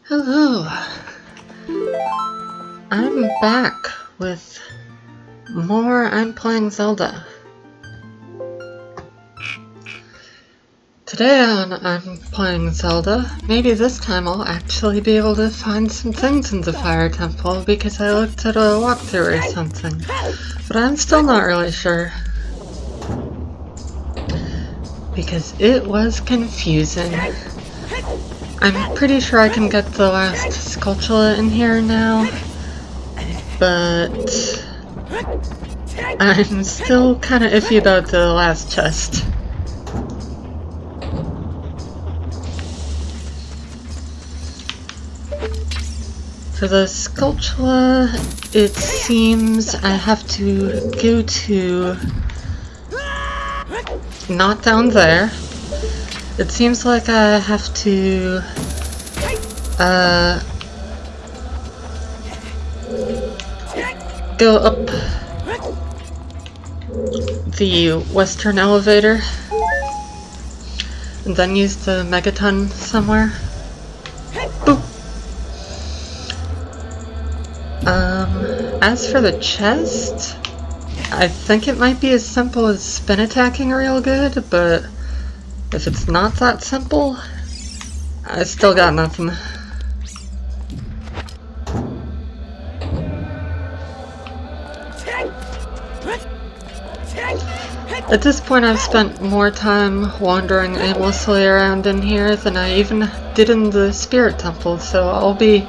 Hello, I'm back with more I'm playing Zelda. Today on I'm playing Zelda, maybe this time I'll actually be able to find some things in the Fire Temple because I looked at a walkthrough or something, but I'm still not really sure. Because it was confusing. I'm pretty sure I can get the last Skulltula in here now, but I'm still kind of iffy about the last chest. For the Skulltula, it seems I have to go to... not down there. It seems like I have to go up the western elevator and then use the megaton somewhere. Boop. As for the chest, I think it might be as simple as spin attacking real good, but if it's not that simple, I still got nothing. At this point I've spent more time wandering aimlessly around in here than I even did in the Spirit Temple, so I'll be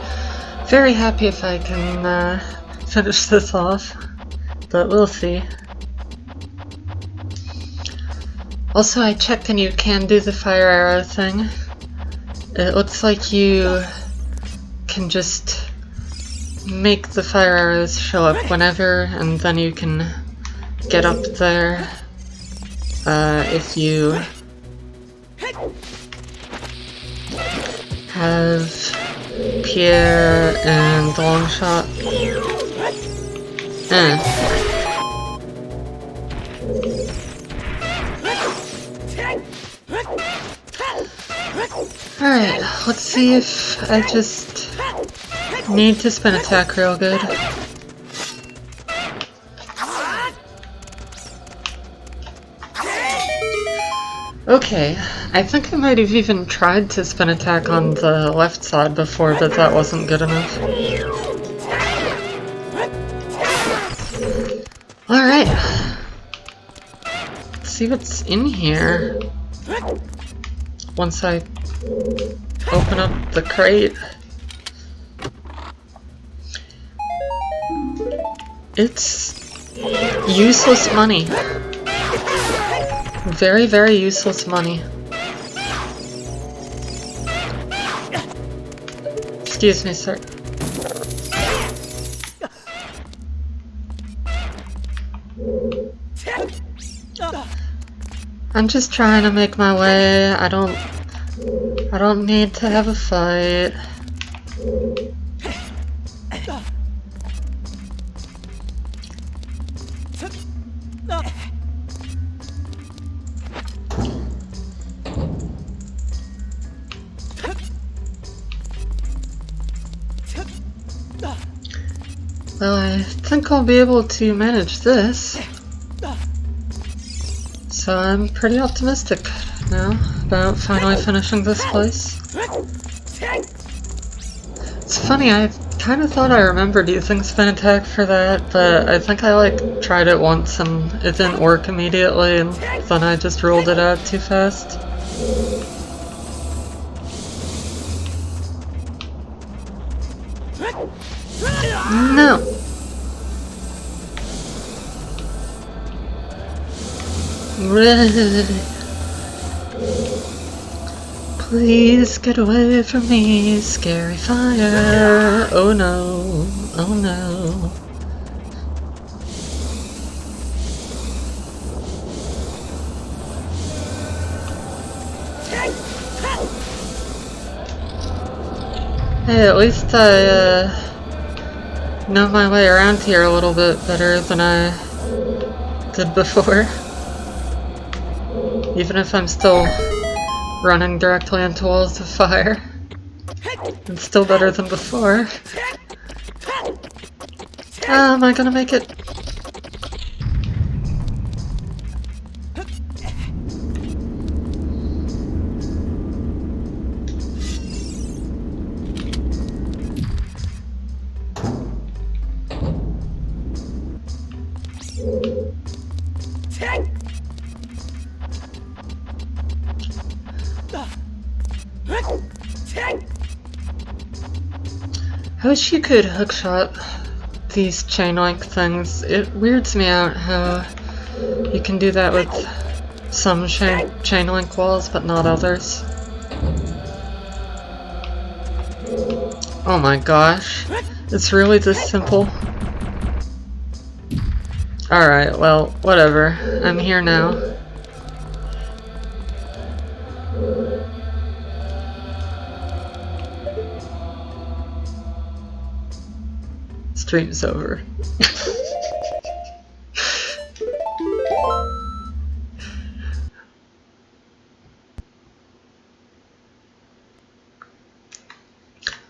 very happy if I can finish this off, but we'll see. Also, I checked and you can do the fire arrow thing. It looks like you can just make the fire arrows show up whenever, and then you can get up there if you have Pierre and Longshot. Alright, let's see if I just need to spin attack real good. Okay, I think I might have even tried to spin attack on the left side before, but that wasn't good enough. Alright, let's see what's in here once I open up the crate. It's useless money. Very, very useless money. Excuse me, sir. I'm just trying to make my way. I don't need to have a fight. Well, I think I'll be able to manage this. So I'm pretty optimistic now about finally finishing this place. It's funny, I kind of thought I remembered using spin attack for that, but I think I tried it once and it didn't work immediately, and then I just ruled it out too fast. No! Please get away from me, scary fire. Oh no, oh no. Hey, at least I know my way around here a little bit better than I did before. Even if I'm still running directly into walls of fire. It's still better than before. Am I gonna make it? I wish you could hookshot these chain link things. It weirds me out how you can do that with some chain link walls but not others. Oh my gosh, it's really this simple? Alright, well, whatever. I'm here now. Stream's over.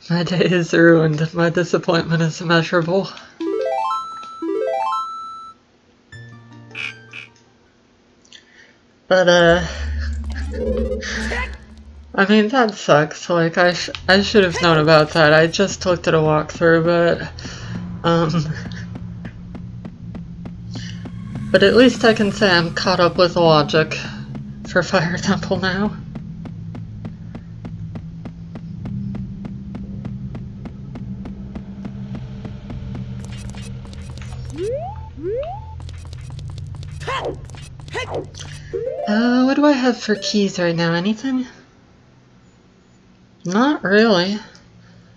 My day is ruined. My disappointment is immeasurable. But, I mean, that sucks. Like, I should have known about that. I just looked at a walkthrough, but at least I can say I'm caught up with the logic for Fire Temple now. What do I have for keys right now? Anything? Not really.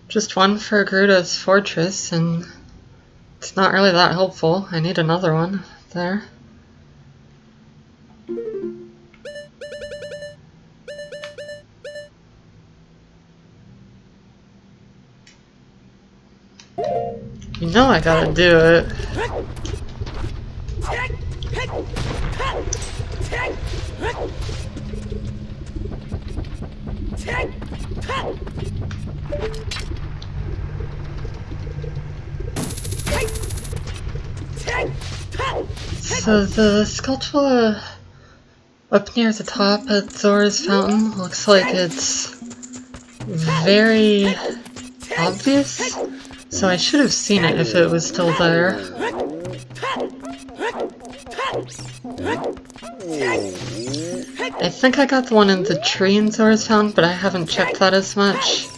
Just one for Gerudo's fortress, and it's not really that helpful. I need another one there. You know I gotta do it. So the sculpture up near the top at Zora's Fountain looks like it's very obvious, so I should have seen it if it was still there. I think I got the one in the tree in Zora's Fountain, but I haven't checked that as much.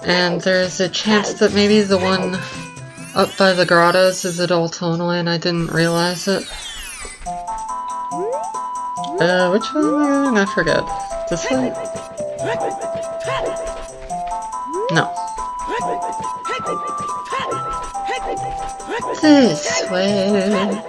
And there's a chance that maybe the one up by the grottos is adult only and I didn't realize it. Which one am I going? I forget. This way? No. This way.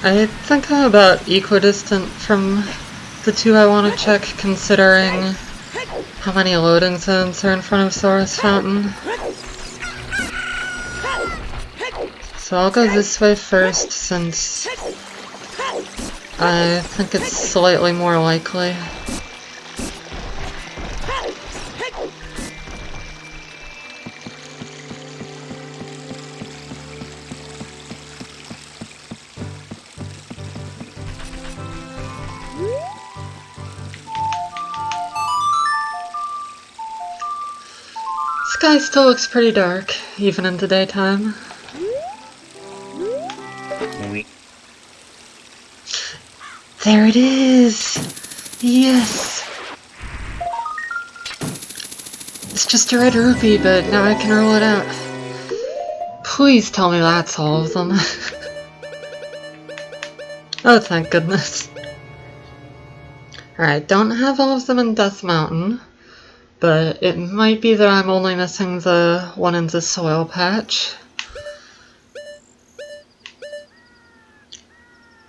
I think I'm about equidistant from the two I want to check, considering how many loading zones are in front of Zora's Fountain. So I'll go this way first, since I think it's slightly more likely. Sky still looks pretty dark, even in the daytime. There it is! Yes! It's just a red rupee, but now I can roll it out. Please tell me that's all of them. Oh, thank goodness. Alright, don't have all of them in Death Mountain. But it might be that I'm only missing the one in the soil patch.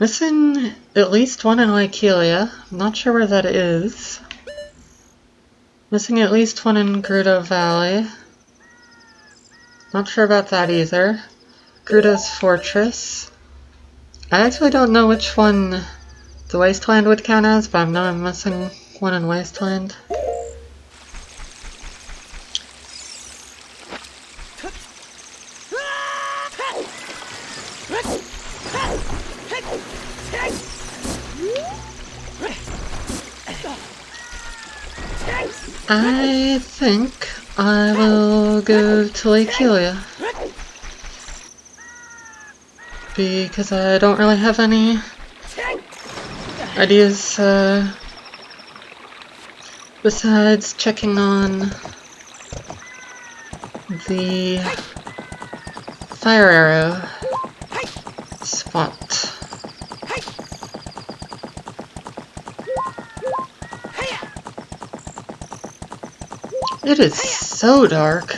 Missing at least one in Lykelia. I'm not sure where that is. Missing at least one in Gerudo Valley. Not sure about that either. Gerudo's Fortress. I actually don't know which one the Wasteland would count as, but I know I'm missing one in Wasteland. I think I will go to Lykelia. Because I don't really have any ideas besides checking on the fire arrow spot. It is so dark.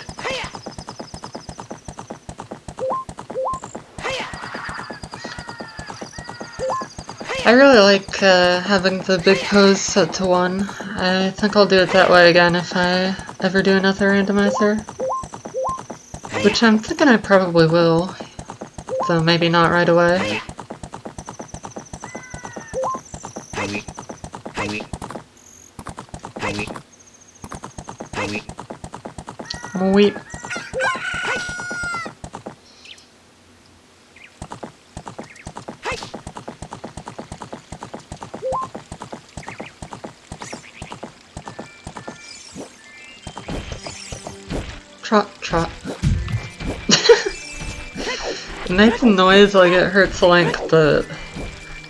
I really like having the big pose set to 1. I think I'll do it that way again if I ever do another randomizer. Which I'm thinking I probably will, though maybe not right away. Weep. Trot, trot. It makes a noise like it hurts Link, but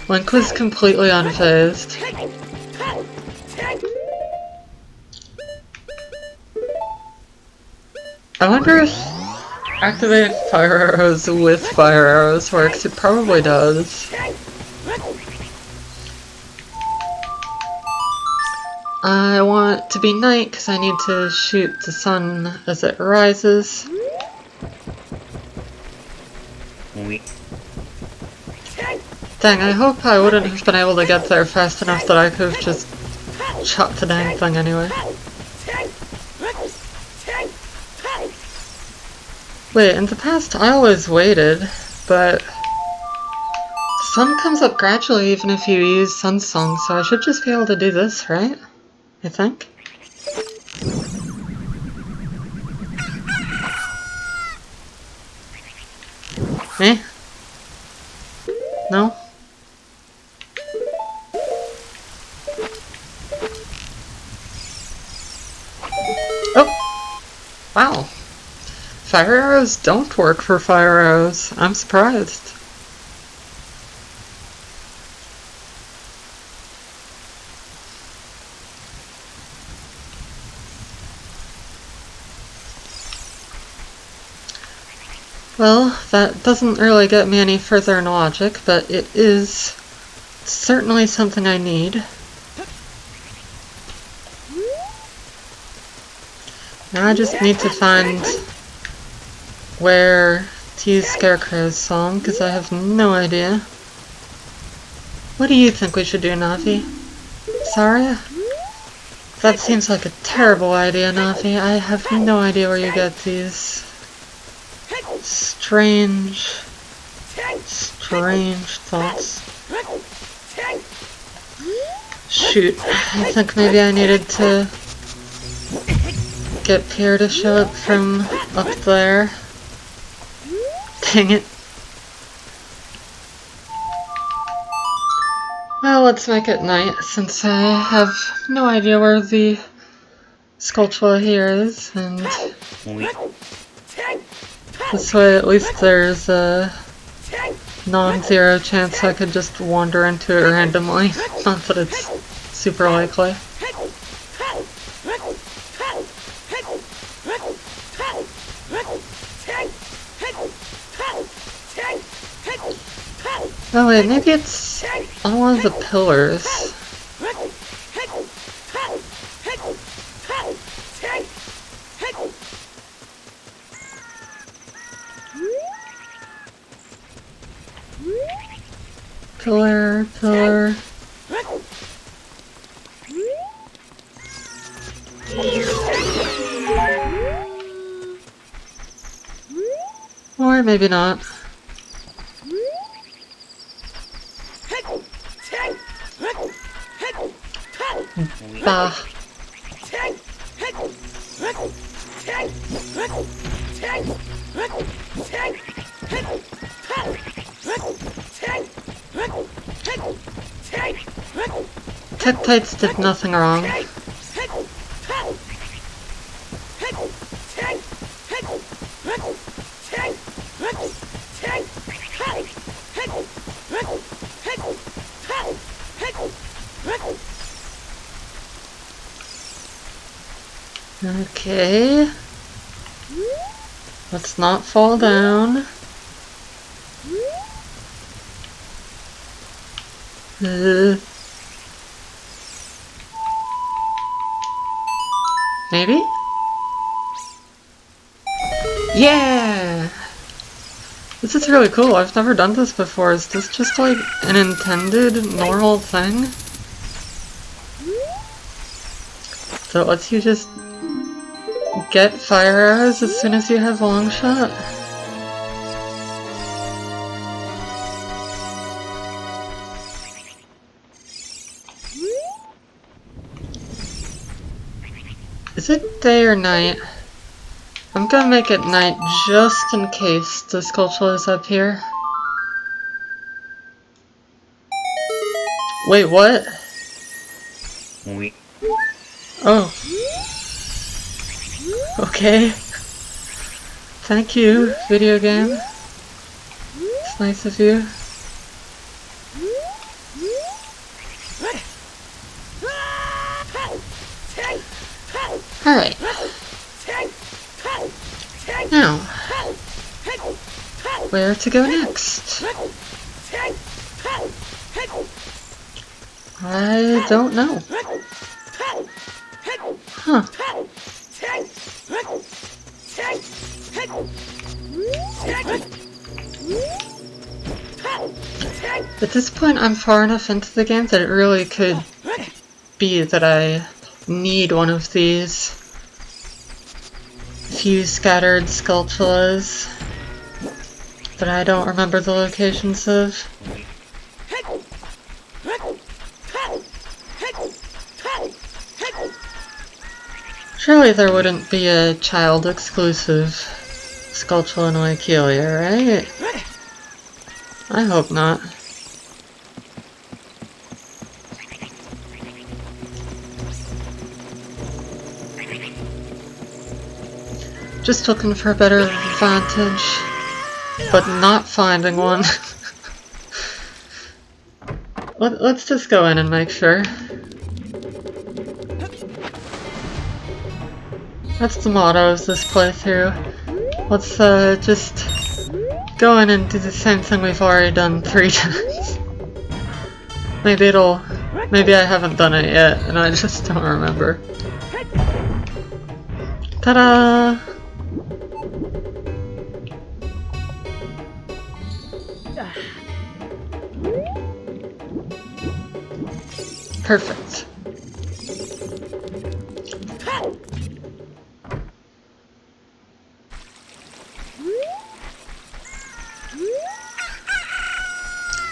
Link was completely unfazed. I wonder if activating fire arrows with fire arrows works. It probably does. I want to be night because I need to shoot the sun as it rises. Dang, I hope I wouldn't have been able to get there fast enough that I could have just shot the dang thing anyway. Wait, in the past I always waited, but the sun comes up gradually even if you use Sun Song, so I should just be able to do this, right? I think. Eh? No? Oh! Wow. Fire arrows don't work for fire arrows. I'm surprised. Well, that doesn't really get me any further in logic, but it is certainly something I need. Now I just need to find where to use Scarecrow's song, because I have no idea. What do you think we should do, Navi? Saria? That seems like a terrible idea, Navi. I have no idea where you get these strange thoughts. Shoot, I think maybe I needed to get Pierre to show up from up there. Dang it. Well, let's make it night, since I have no idea where the Skulltula here is, and this way at least there's a non-zero chance I could just wander into it randomly. Not that it's super likely. Oh wait, maybe it's on one of the pillars. Pillar, pillar. Or maybe not. Bah. Tektites did nothing wrong. Okay. Let's not fall down. Maybe? Yeah! This is really cool. I've never done this before. Is this just like an intended normal thing? So it lets you just get fire arrows as soon as you have a long shot? Is it day or night? I'm gonna make it night just in case the sculpture is up here. Wait, what? Oh. Okay. Thank you, video game. It's nice of you. Alright. Now, where to go next? I don't know. Huh. At this point, I'm far enough into the game that it really could be that I need one of these few scattered sculptures that I don't remember the locations of. Surely there wouldn't be a child-exclusive sculpture in Ocarina, right? I hope not. Just looking for a better vantage, but not finding one. Let's just go in and make sure. That's the motto of this playthrough. Let's just go in and do the same thing we've already done 3 times. Maybe I haven't done it yet and I just don't remember. Ta-da! Perfect.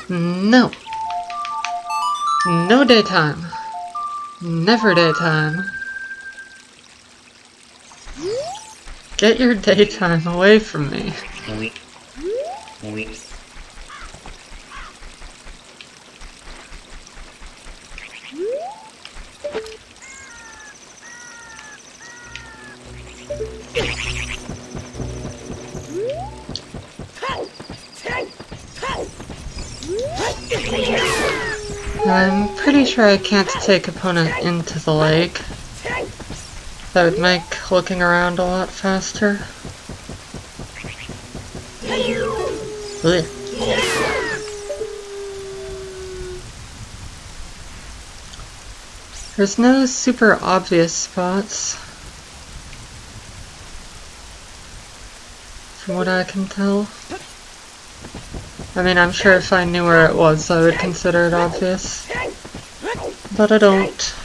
No. No daytime. Never daytime. Get your daytime away from me. I'm pretty sure I can't take opponent into the lake. That would make looking around a lot faster. Ugh. There's no super obvious spots, from what I can tell. I mean, I'm sure if I knew where it was, I would consider it obvious. But I don't.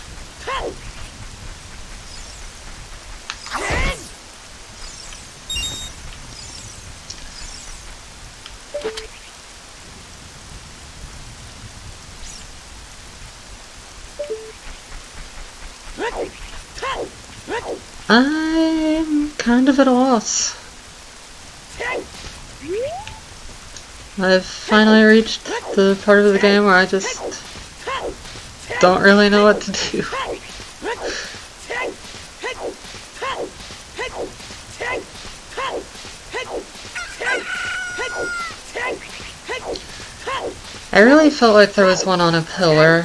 I'm kind of at a loss. I've finally reached the part of the game where I just don't really know what to do. I really felt like there was one on a pillar.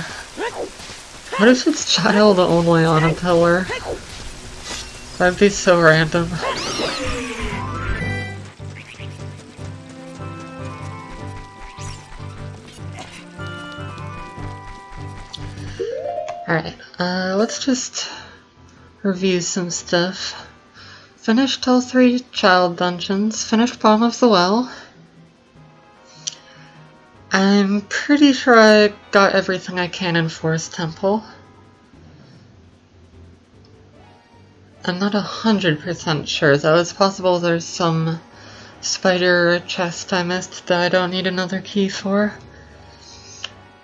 What if it's child only on a pillar? That'd be so random. Alright, let's just review some stuff. Finished all 3 child dungeons, finished bottom of the well. I'm pretty sure I got everything I can in Forest Temple. I'm not 100% sure though, it's possible there's some spider chest I missed that I don't need another key for.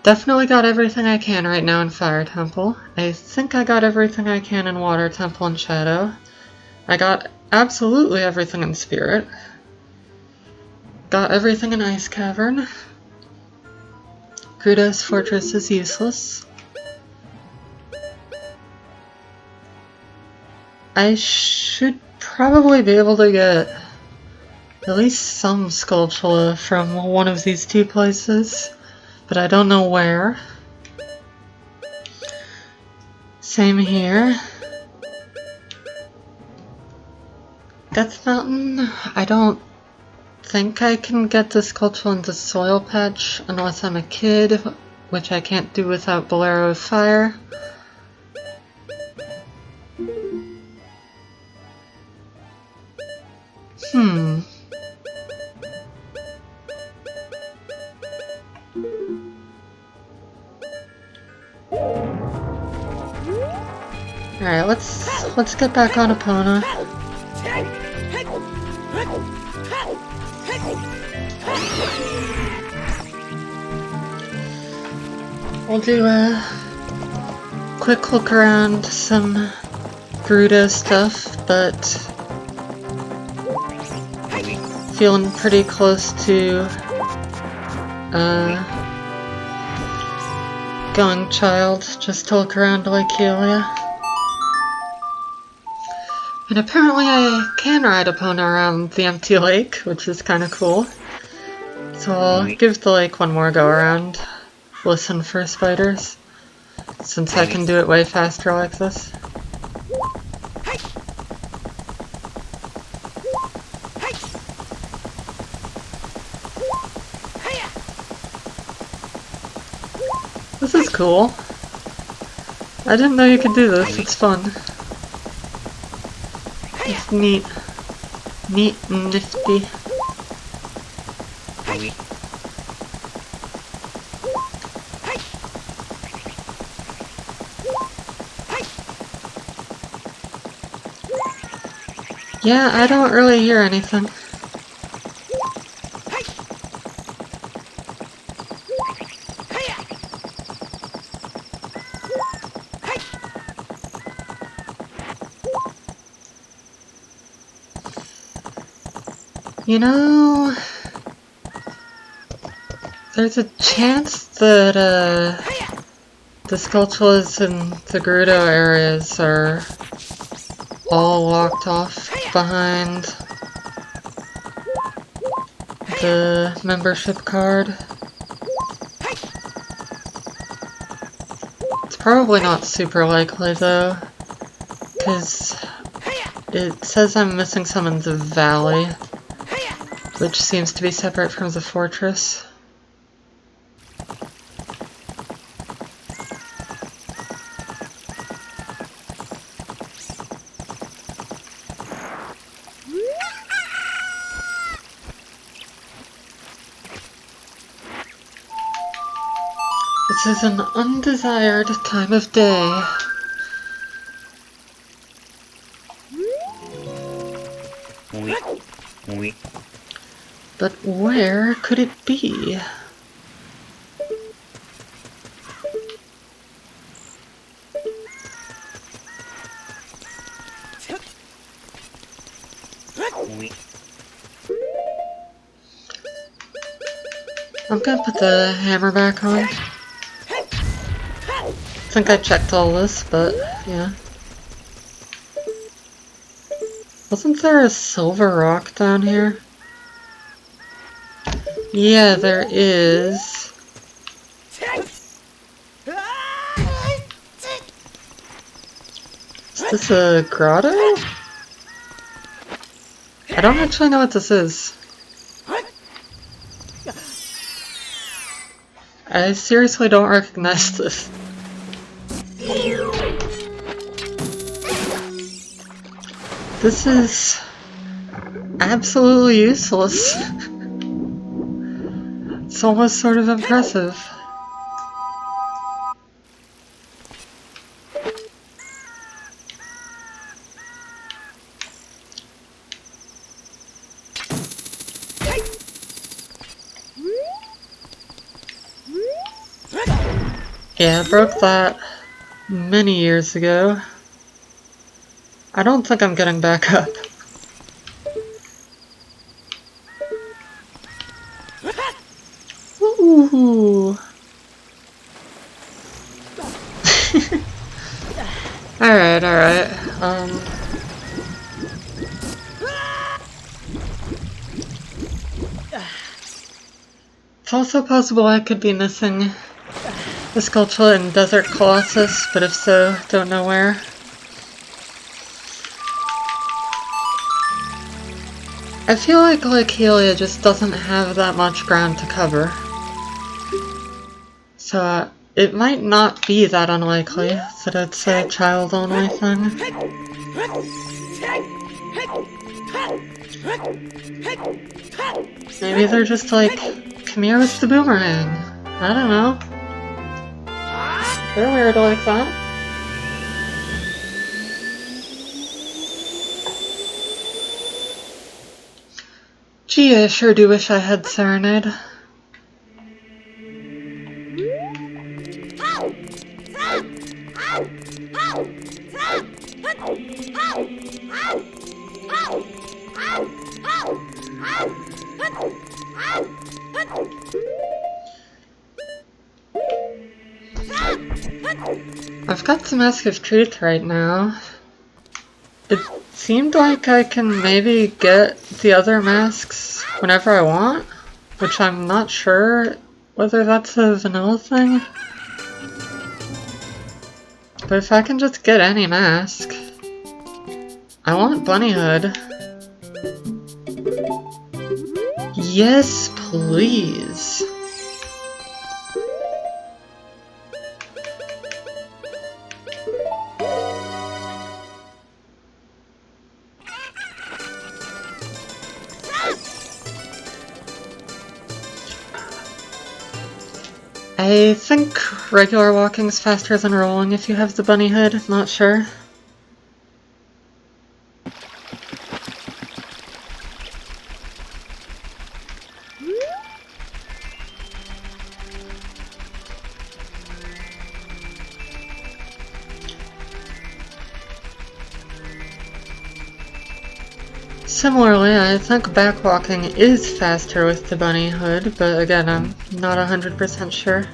Definitely got everything I can right now in Fire Temple. I think I got everything I can in Water Temple and Shadow. I got absolutely everything in Spirit. Got everything in Ice Cavern. Gerudo's Fortress is useless. I should probably be able to get at least some Skulltula from one of these 2 places, but I don't know where. Same here. Death Mountain, I don't think I can get the Skulltula into Soil Patch unless I'm a kid, which I can't do without Bolero of Fire. Alright, let's get back on Epona. We'll do a quick look around some Gerudo stuff, but feeling pretty close to going child just to look around Lake Helia. And apparently I can ride Epona around the empty lake, which is kinda cool. So I'll give the lake one more go around. Listen for spiders, since I can do it way faster like this. This is cool. I didn't know you could do this, it's fun. It's neat. Neat and nifty. Yeah, I don't really hear anything. You know, there's a chance that the Skulltulas in the Gerudo areas are all locked off behind the membership card. It's probably not super likely though, because it says I'm missing some in the valley, which seems to be separate from the fortress. This is an undesired time of day. But where could it be? I'm gonna put the hammer back on. I think I checked all this, but yeah. Wasn't there a silver rock down here? Yeah, there is. Is this a grotto? I don't actually know what this is. I seriously don't recognize this. This is absolutely useless. It's almost sort of impressive. Yeah, I broke that many years ago. I don't think I'm getting back up. Ooh. Alright, alright. It's also possible I could be missing the sculpture in Desert Colossus, but if so, don't know where. I feel like Helia just doesn't have that much ground to cover. So it might not be that unlikely that it's a child-only thing. Maybe they're just like, come here with the boomerang. I don't know. They're weird like that. Gee, I sure do wish I had Serenade. I've got the Mask of Truth right now. It seemed like I can maybe get the other masks whenever I want, which I'm not sure whether that's a vanilla thing. But if I can just get any mask. I want Bunnyhood. Yes, please. I think regular walking's faster than rolling if you have the bunny hood, not sure. Similarly, I think backwalking is faster with the bunny hood, but again, I'm not 100% sure.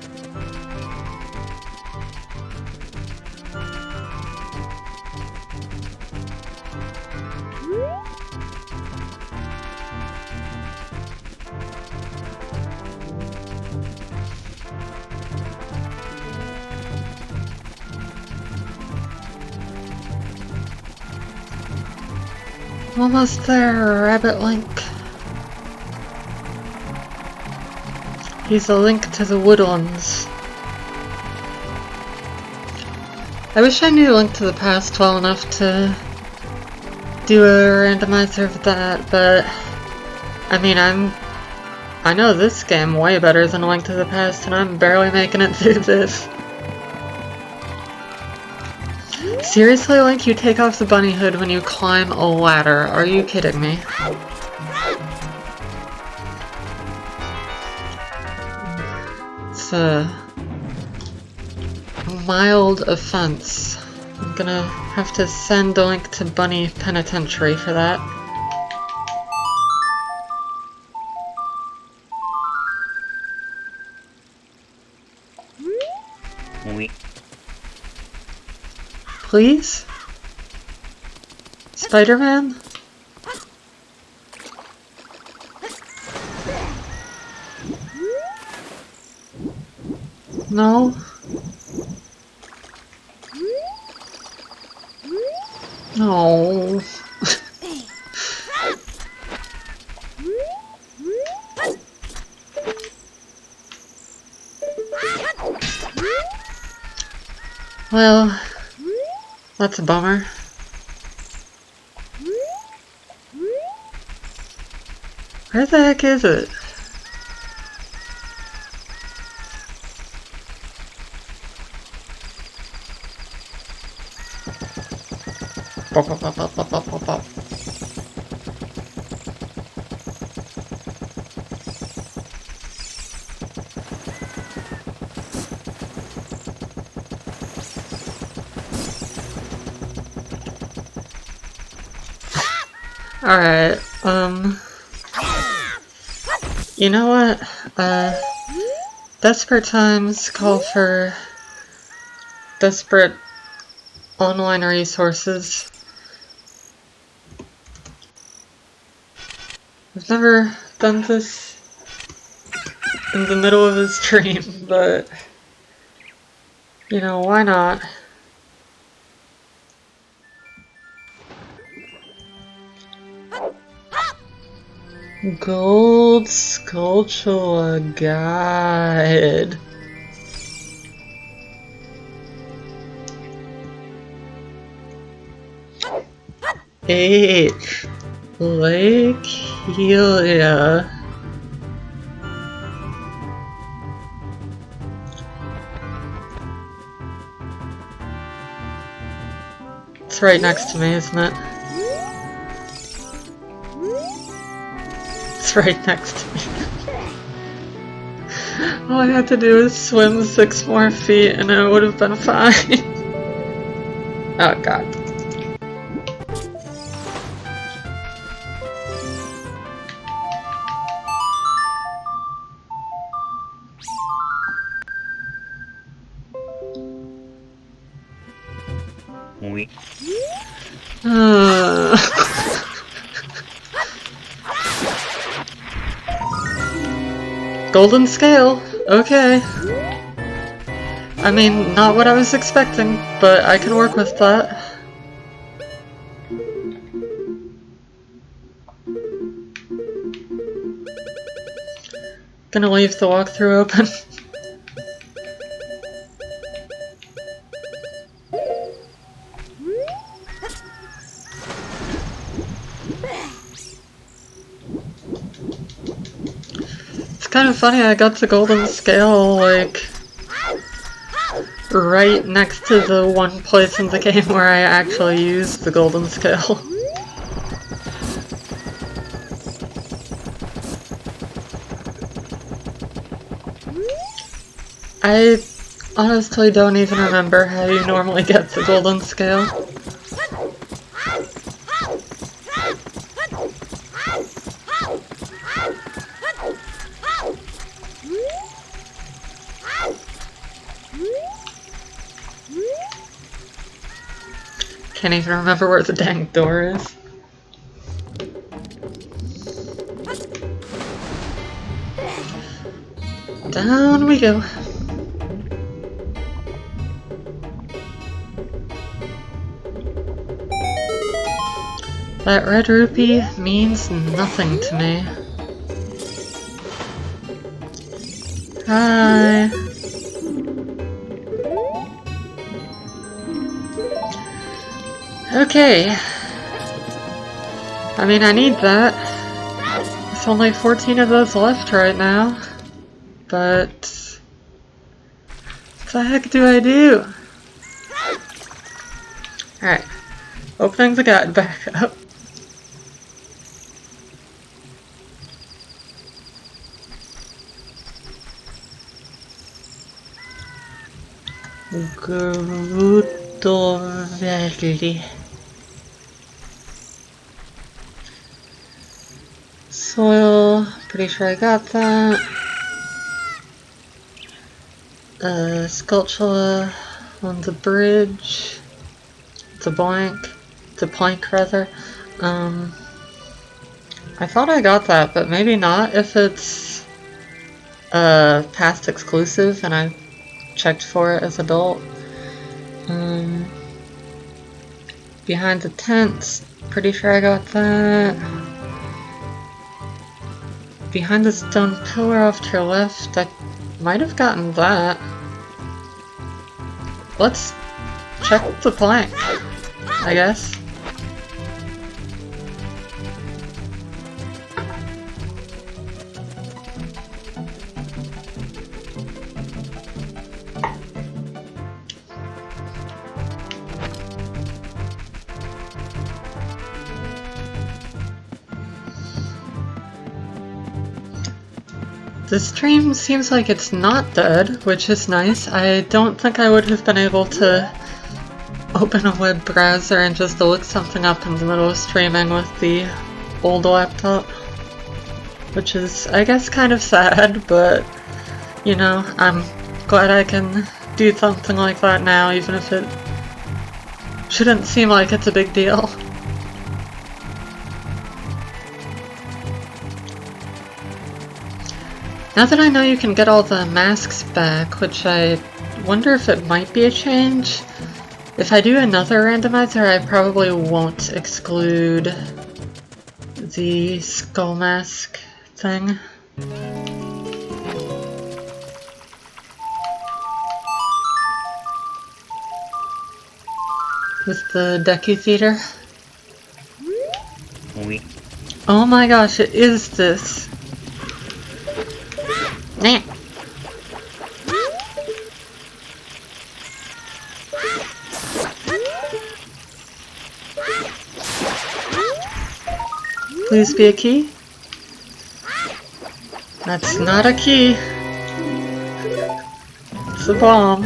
Almost there, Rabbit Link. He's a link to the woodlands. I wish I knew Link to the Past well enough to do a randomizer of that, but I mean, I'm I know this game way better than Link to the Past, and I'm barely making it through this. Seriously, Link, you take off the bunny hood when you climb a ladder. Are you kidding me? It's a mild offense. I'm gonna have to send Link to Bunny Penitentiary for that. Please? Spider-Man? No? No. Well, that's a bummer. Where the heck is it? Bop, bop, bop, bop, bop, bop, bop, bop. Alright, you know what? Desperate times call for desperate online resources. I've never done this in the middle of a stream, but, you know, why not? Gold Sculpture Guide. H. Lake Helia. It's right next to me, isn't it? It's right next to me. All I had to do was swim 6 more feet and it would have been fine. Oh god. Golden scale, okay. I mean, not what I was expecting, but I can work with that. Gonna leave the walkthrough open. Kind of funny, I got the golden scale, like, right next to the one place in the game where I actually used the golden scale. I honestly don't even remember how you normally get the golden scale. Can't even remember where the dang door is. Down we go. That red rupee means nothing to me. Hi. Okay. I mean, I need that. There's only 14 of those left right now, but what the heck do I do? Alright, opening the guide back up. Grutovelli. Soil, pretty sure I got that. Sculpture on the bridge. The plank rather. I thought I got that, but maybe not if it's past exclusive and I checked for it as adult. Behind the tents, pretty sure I got that. Behind the stone pillar off to your left, I might have gotten that. Let's check the plank, I guess. The stream seems like it's not dead, which is nice. I don't think I would have been able to open a web browser and just look something up in the middle of streaming with the old laptop. Which is, I guess, kind of sad, but, you know, I'm glad I can do something like that now, even if it shouldn't seem like it's a big deal. Now that I know you can get all the masks back, which I wonder if it might be a change, if I do another randomizer I probably won't exclude the skull mask thing. With the Deku Theater. Oh my gosh, it is this. Nah. Please be a key. That's not a key. It's a bomb.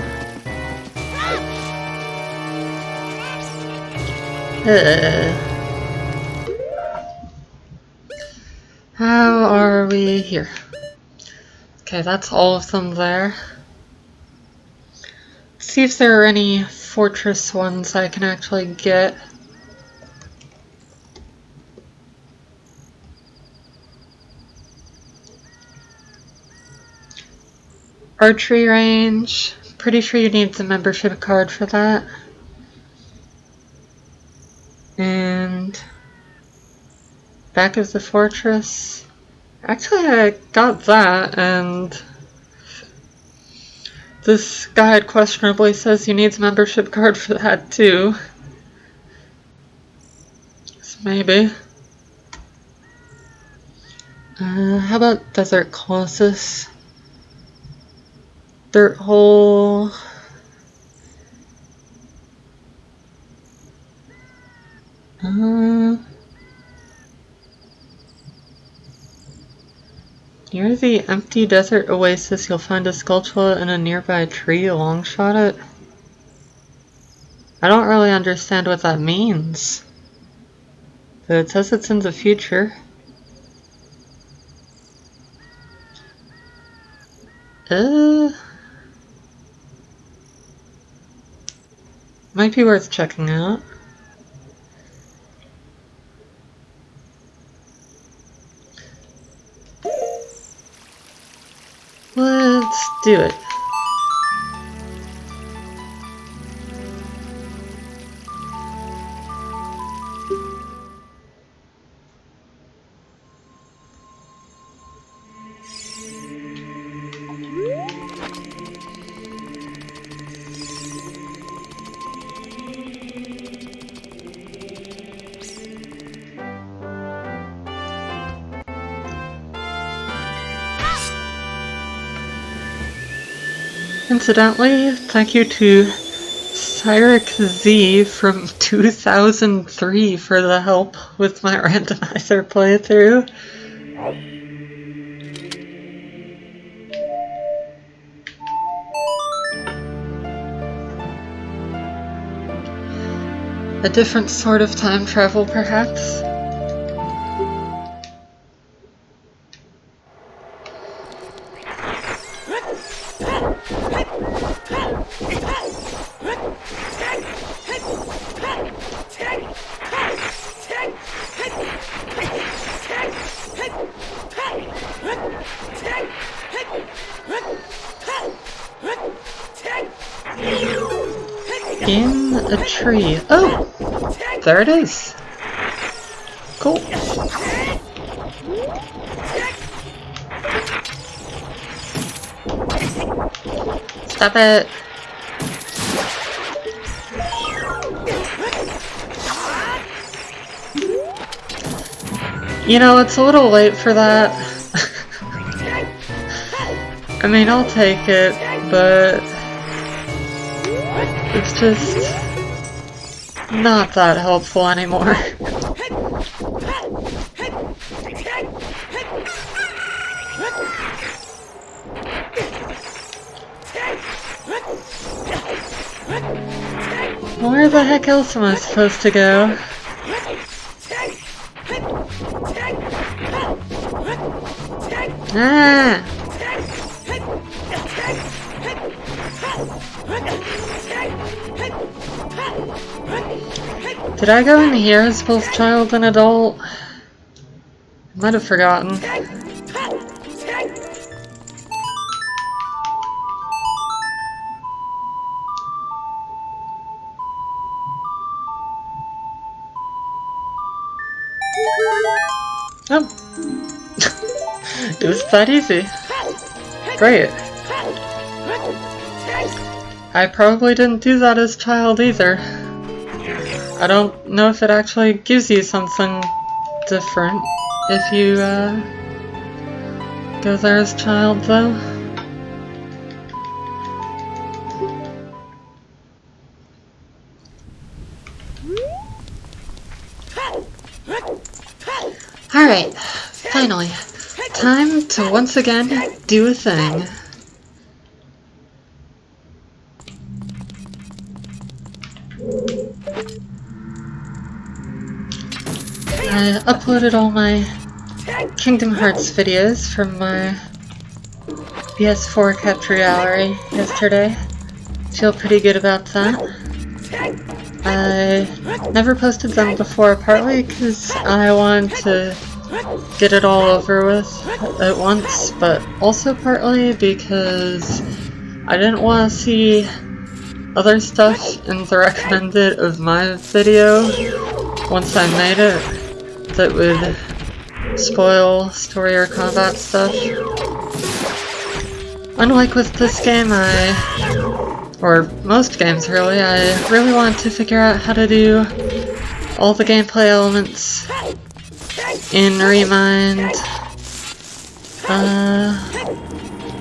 How are we here? Okay, that's all of them there. Let's see if there are any fortress ones I can actually get. Archery range. Pretty sure you need the membership card for that. And back of the fortress. Actually, I got that, and this guide questionably says you need a membership card for that too. So maybe. How about Desert Colossus? Dirt Hole. Near the empty desert oasis, you'll find a sculpture in a nearby tree. Longshot it. I don't really understand what that means. But it says it's in the future. Might be worth checking out. Let's do it. Incidentally, thank you to Cyric Z from 2003 for the help with my randomizer playthrough. A different sort of time travel, perhaps? In a tree. Oh! There it is. Cool. Stop it. You know, it's a little late for that. I mean, I'll take it, but it's just not that helpful anymore. Where the heck else am I supposed to go? Ah! Did I go in here as both child and adult? I might have forgotten. Oh! It was that easy. Great. I probably didn't do that as child either. I don't know if it actually gives you something different if you go there as child, though. Alright, finally. Time to once again do a thing. I uploaded all my Kingdom Hearts videos from my PS4 capture gallery yesterday. Feel pretty good about that. I never posted them before, partly because I wanted to get it all over with at once, but also partly because I didn't want to see other stuff in the recommended of my video once I made it that would spoil story or combat stuff. Unlike with this game, or most games really, I really want to figure out how to do all the gameplay elements in Remind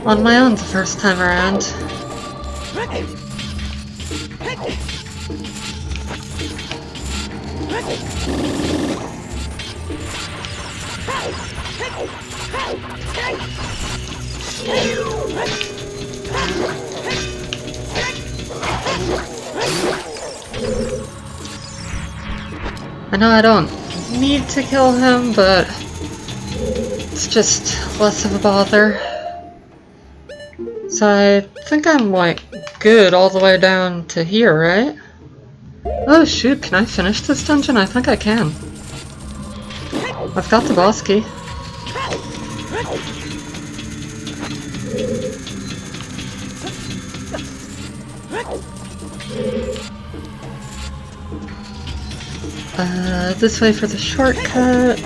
on my own the first time around. I know I don't need to kill him, but it's just less of a bother. So I think I'm like good all the way down to here, right? Oh shoot, can I finish this dungeon? I think I can. I've got the boss key. This way for the shortcut.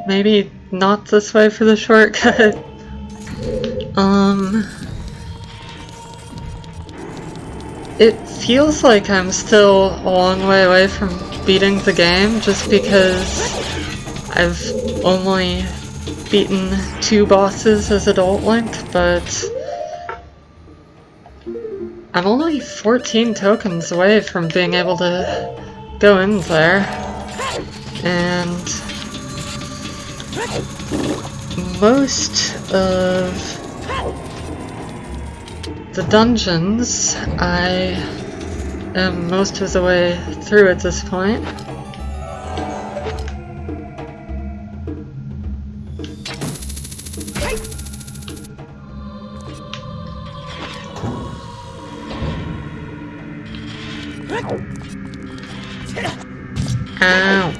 Maybe not this way for the shortcut. It feels like I'm still a long way away from beating the game, just because I've only beaten 2 bosses as Adult Link, but I'm only 14 tokens away from being able to go in there, and most of the dungeons I am most of the way through at this point. Ow.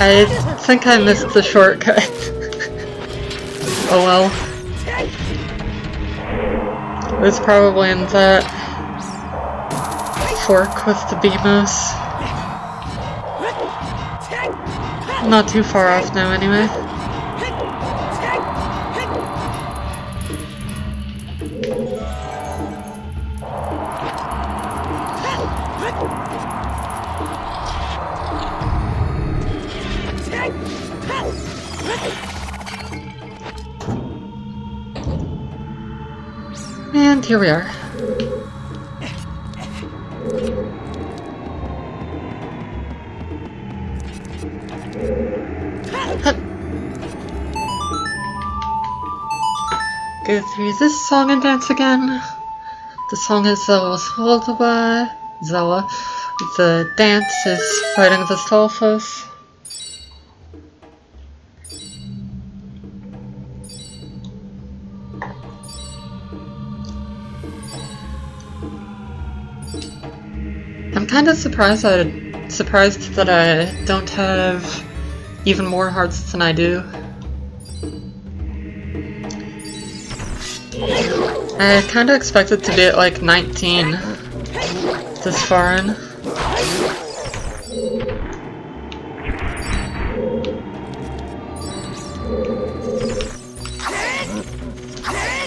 I think I missed the shortcut. Oh well. It was probably in that fork with the Beamos. Not too far off now anyway. And here we are. Hup. Go through this song and dance again. The song is Zella's Lullaby. Zelda. The dance is Fighting the Stalfos. I'm kind of surprised that I don't have even more hearts than I do. I kind of expected to be at like 19 this far in.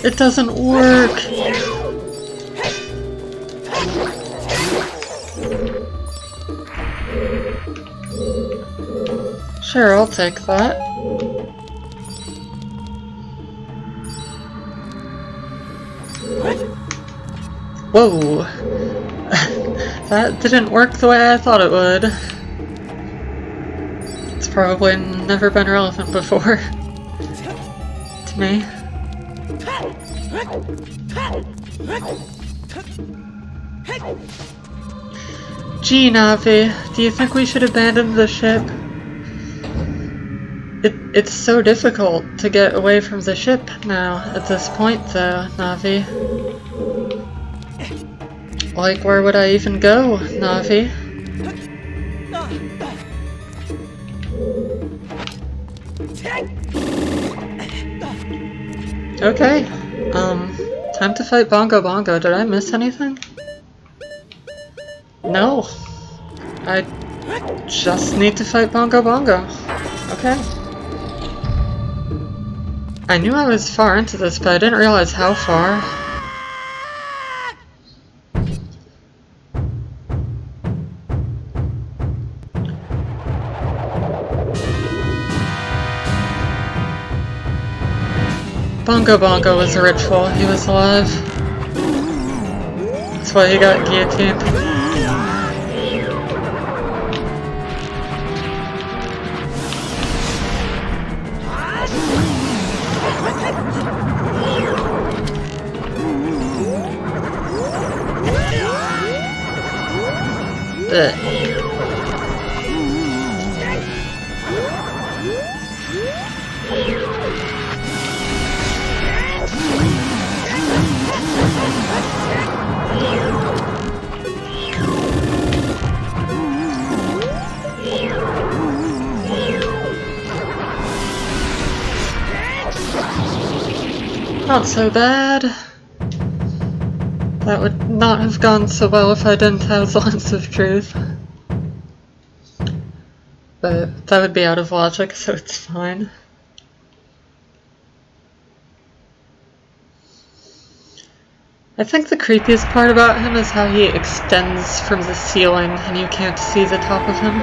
It doesn't work! Sure, I'll take that. Whoa! That didn't work the way I thought it would. It's probably never been relevant before. To me. Gee, Navi, do you think we should abandon the ship? It's so difficult to get away from the ship now at this point though, Navi. Like, where would I even go, Navi? Okay, time to fight Bongo Bongo. Did I miss anything? No. I just need to fight Bongo Bongo. Okay. I knew I was far into this, but I didn't realize how far. Bongo Bongo was a ritual. He was alive. That's why he got guillotined. Not so bad. That would not have gone so well if I didn't have the Lens of Truth. But that would be out of logic, so it's fine. I think the creepiest part about him is how he extends from the ceiling and you can't see the top of him.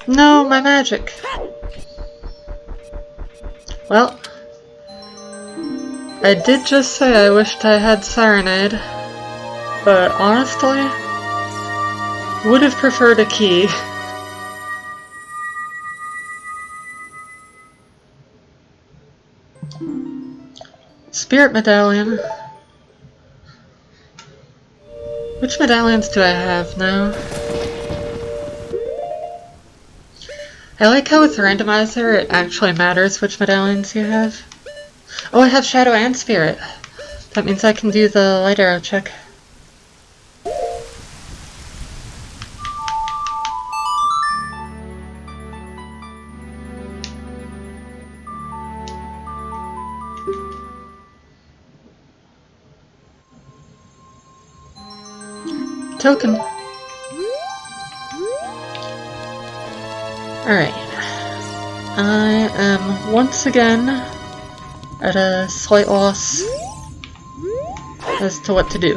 No, my magic! Well, I did just say I wished I had Serenade, but honestly, would have preferred a key. Spirit Medallion. Which medallions do I have now? I like how with Randomizer it actually matters which medallions you have. Oh, I have Shadow and Spirit. That means I can do the light arrow check. Token. Alright. I am once again at a slight loss as to what to do.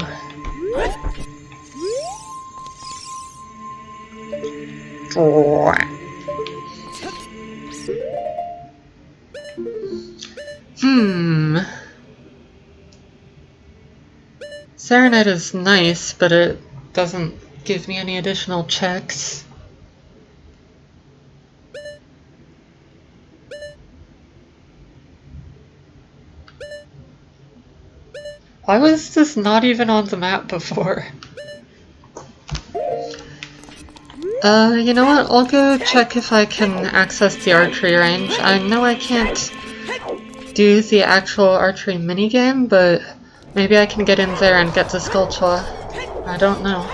Serenade is nice, but it doesn't give me any additional checks. Why was this not even on the map before? You know what? I'll go check if I can access the archery range. I know I can't do the actual archery minigame, but maybe I can get in there and get the Skulltula. I don't know.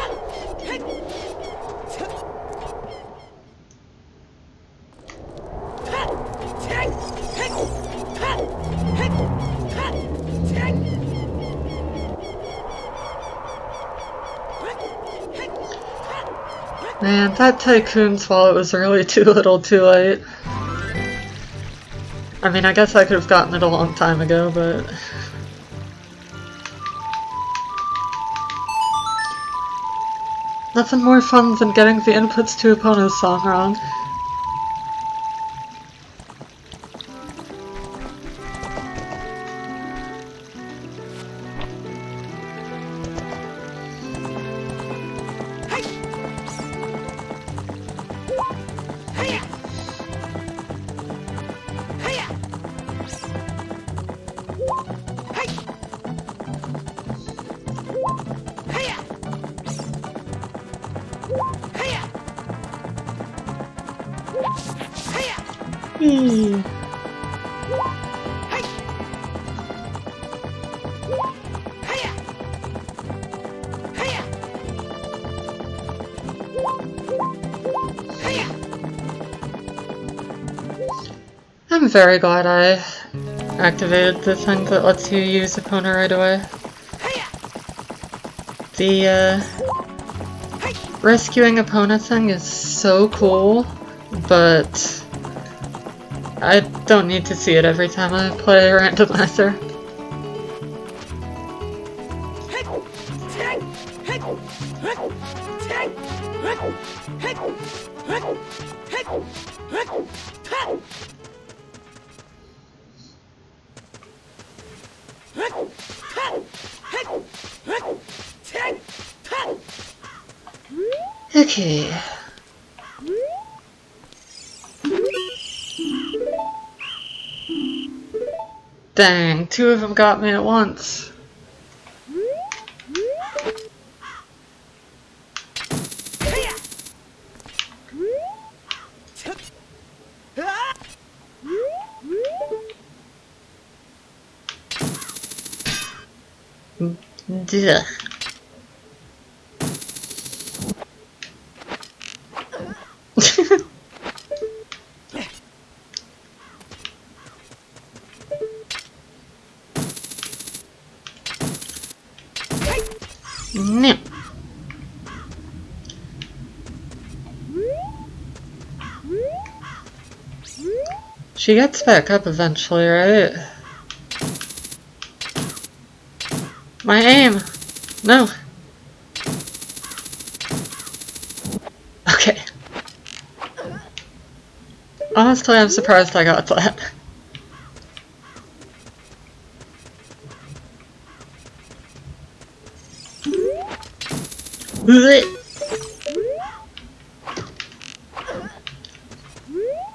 Man, that Tycoon's wallet was really too little too late. I mean, I guess I could have gotten it a long time ago, but... Nothing more fun than getting the inputs to Epona's song wrong. I'm very glad I activated the thing that lets you use Epona right away. The rescuing Epona thing is so cool, but I don't need to see it every time I play Randomizer. Okay. Dang, two of them got me at once. Duh. No. She gets back up eventually, right? My aim! No! Okay. Honestly, I'm surprised I got that.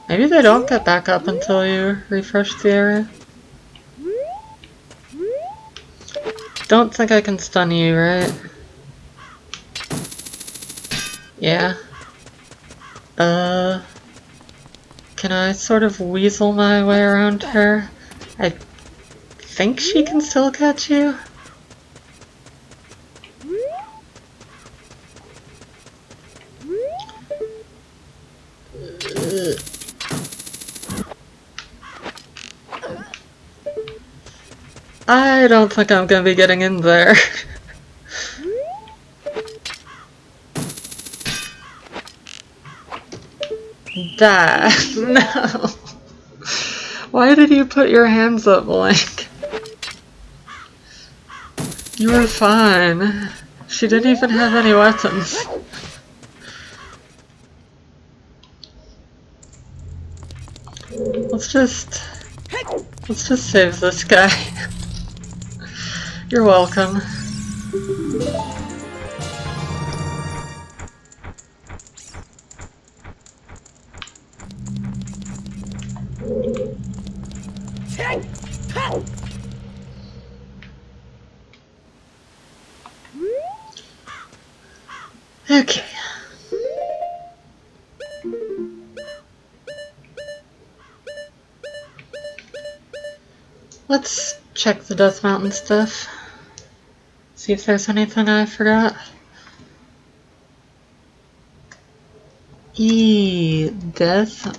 Maybe they don't get back up until you refresh the area. Don't think I can stun you, right? Yeah. Can I sort of weasel my way around her? I think she can still catch you. I don't think I'm gonna be getting in there. Die. No. Why did you put your hands up, Blank? You were fine. She didn't even have any weapons. Let's just save this guy. You're welcome. Okay. Let's check the Death Mountain stuff. See if there's anything I forgot. Death.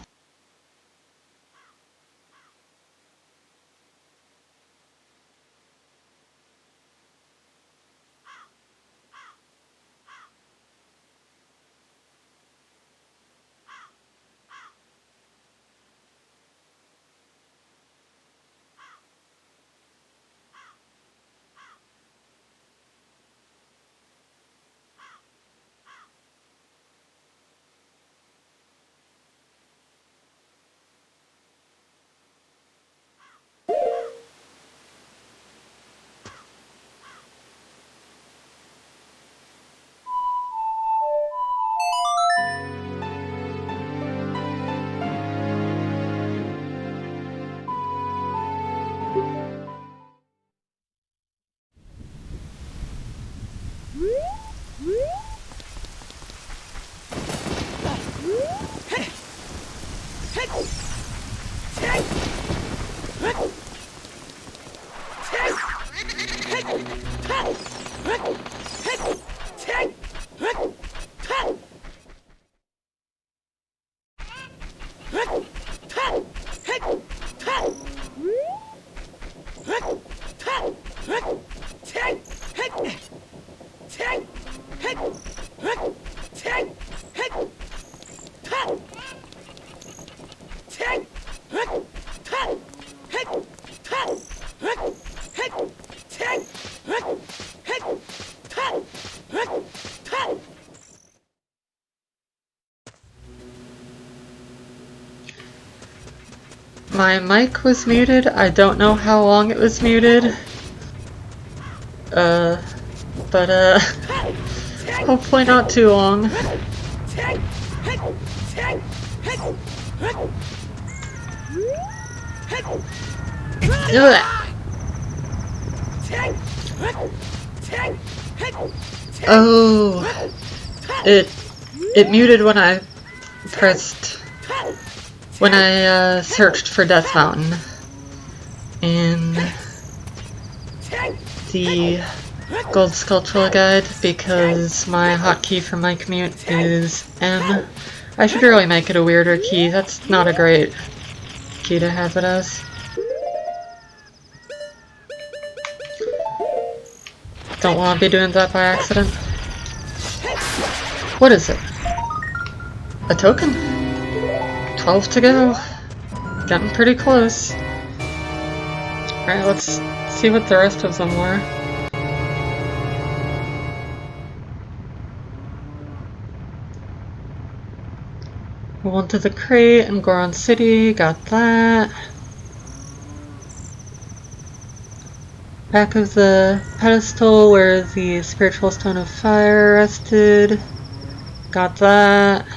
My mic was muted. I don't know how long it was muted. But hopefully not too long. Ugh. Oh, it muted when I searched for Death Mountain in the Gold Sculpture Guide because my hotkey for mic mute is M. I should really make it a weirder key. That's not a great key to have it as. Don't want to be doing that by accident. What is it? A token? 12 to go. Getting pretty close. Alright, let's see what the rest of them were. We went to the crate in Goron City, got that. Back of the pedestal where the spiritual stone of fire rested, got that.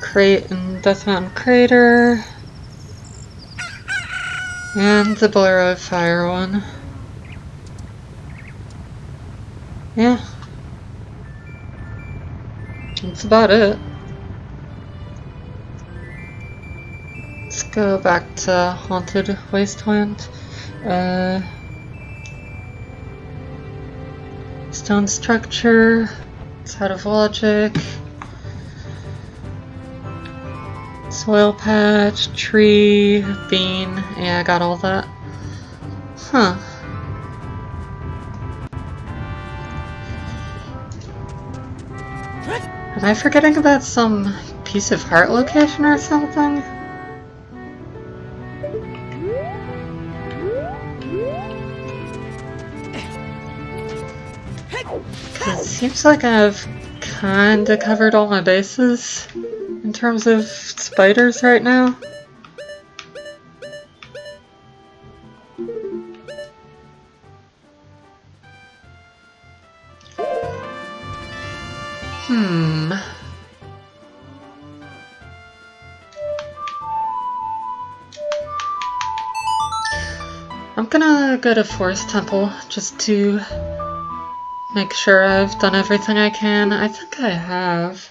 Crate in Death Mountain Crater. And the Bolero of Fire one. Yeah. That's about it. Let's go back to Haunted Wasteland. Stone structure. It's out of logic. Soil patch, tree, bean. Yeah, I got all that. Huh. Am I forgetting about some piece of heart location or something? It seems like I've kinda covered all my bases in terms of spiders right now. I'm gonna go to Forest Temple just to make sure I've done everything I can. I think I have.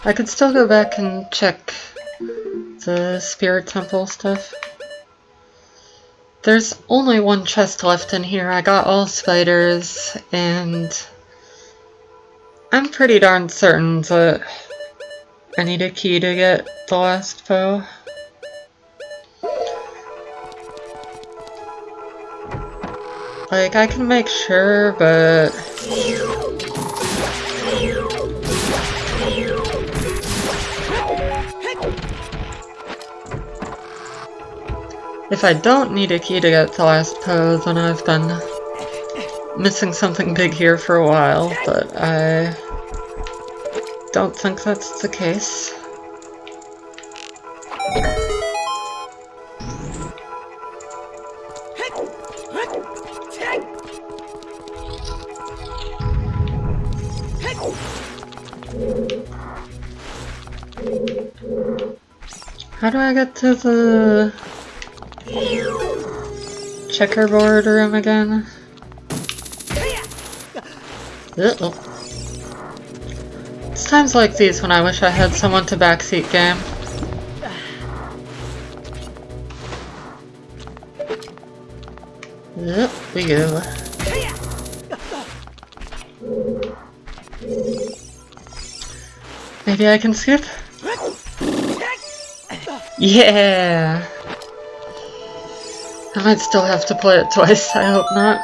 I could still go back and check the Spirit Temple stuff. There's only one chest left in here. I got all spiders, and I'm pretty darn certain that I need a key to get the last foe. Like, I can make sure, but if I don't need a key to get the last foe, then I've been missing something big here for a while, but I don't think that's the case. How do I get to the checkerboard room again? Uh-oh. It's times like these when I wish I had someone to backseat game. Up we go. Maybe I can skip? Yeah! I might still have to play it twice, I hope not.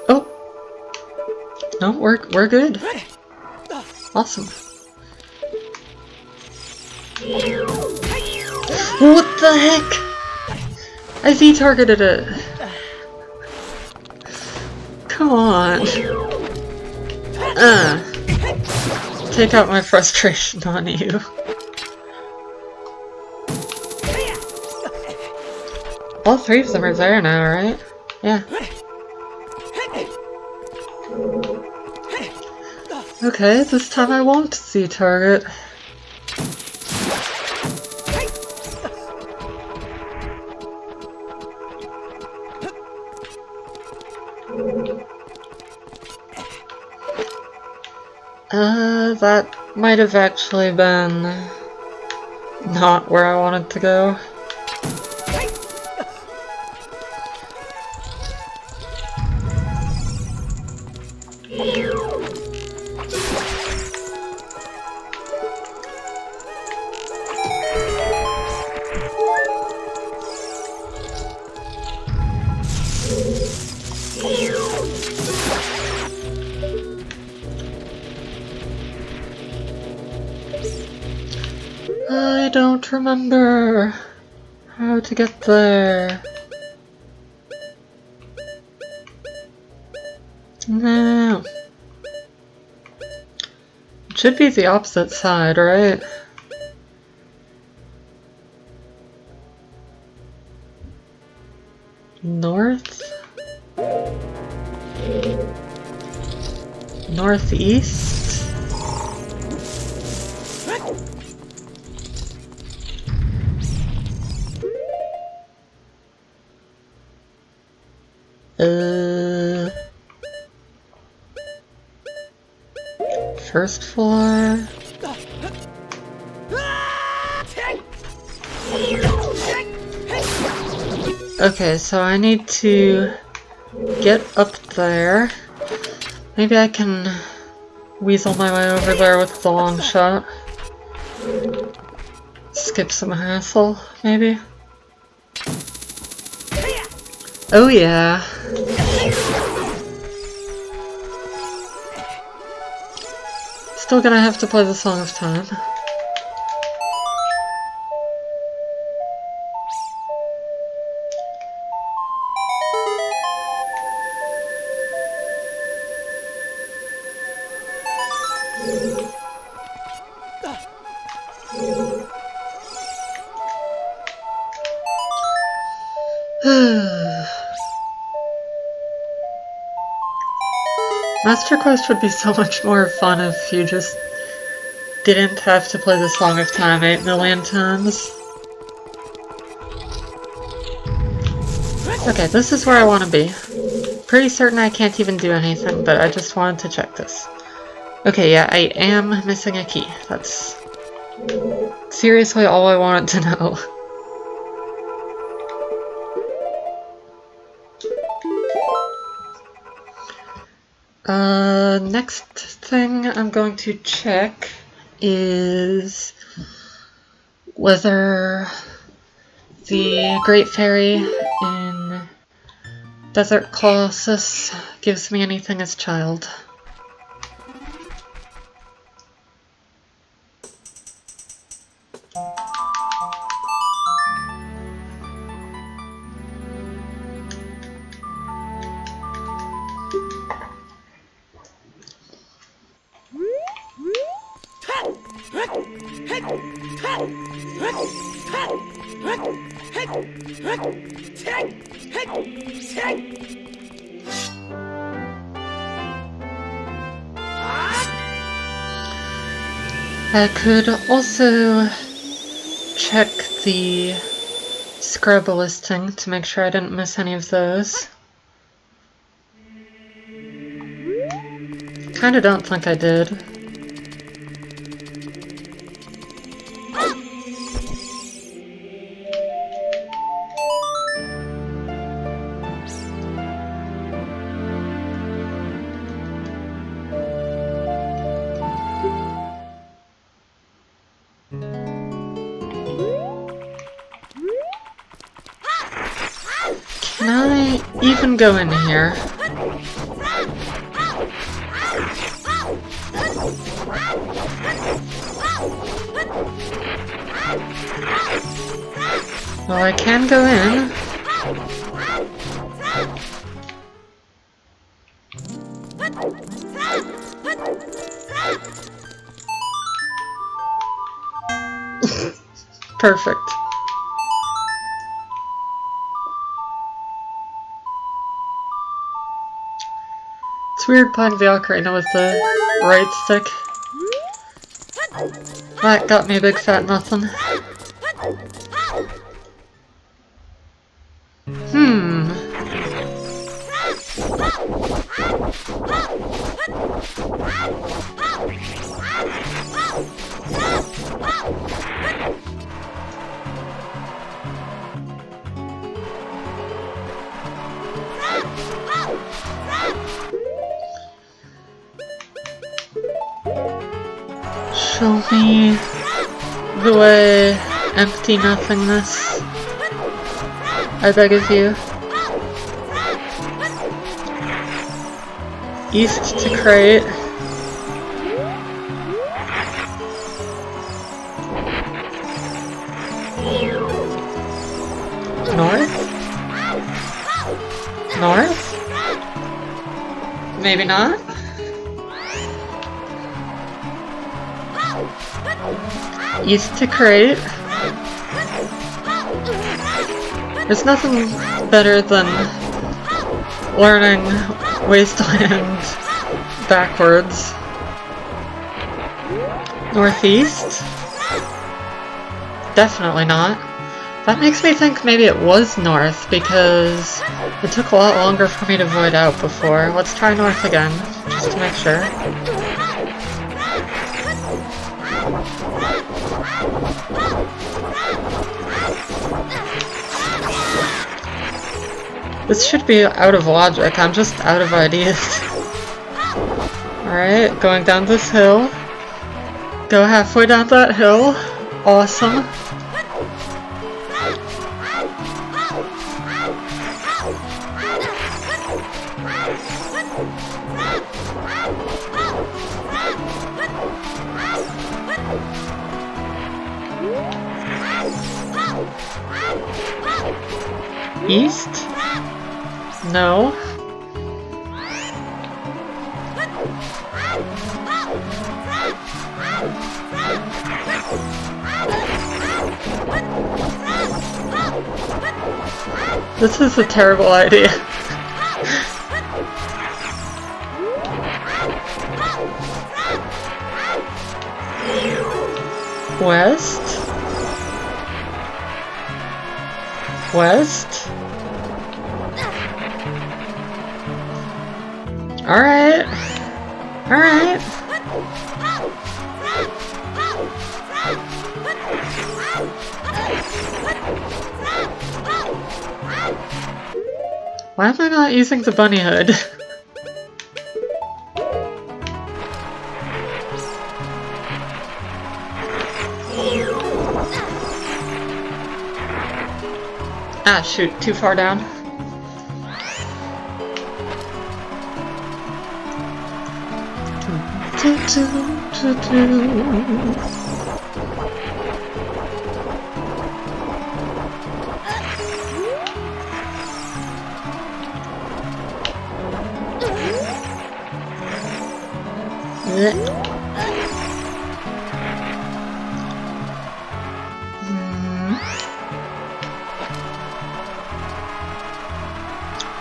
Oh! No, we're good. Awesome. What the heck? I Z-targeted it. Come on. Take out my frustration on you. All three of them are there now, right? Yeah. Okay, this time I won't Z-target. That might have actually been not where I wanted to go. I don't remember how to get there. No. It should be the opposite side, right? North? Northeast? First floor? Okay, so I need to get up there. Maybe I can weasel my way over there with the long shot. Skip some hassle, maybe? Oh yeah. Still gonna have to play the Song of Time. Master Quest would be so much more fun if you just didn't have to play the Song of Time 8 million times. Okay, this is where I want to be. Pretty certain I can't even do anything, but I just wanted to check this. Okay, yeah, I am missing a key. That's seriously all I wanted to know. Next thing I'm going to check is whether the Great Fairy in Desert Colossus gives me anything as child. I could also check the scrub listing to make sure I didn't miss any of those. Kinda don't think I did. Can I even go in here? Well, I can go in. Perfect. It's weird playing the Ocarina with the right stick. That got me a big fat nothing. Show me the way, empty nothingness. I beg of you. East to crate. North? North? Maybe not? East to crate. There's nothing better than learning Wasteland backwards. Northeast? Definitely not. That makes me think maybe it was north, because it took a lot longer for me to void out before. Let's try north again, just to make sure. This should be out of logic, I'm just out of ideas. Alright, going down this hill. Go halfway down that hill. Awesome. East? No. This is a terrible idea. West? West? Alright. Alright. Why am I not using the bunny hood? Ah, shoot, too far down.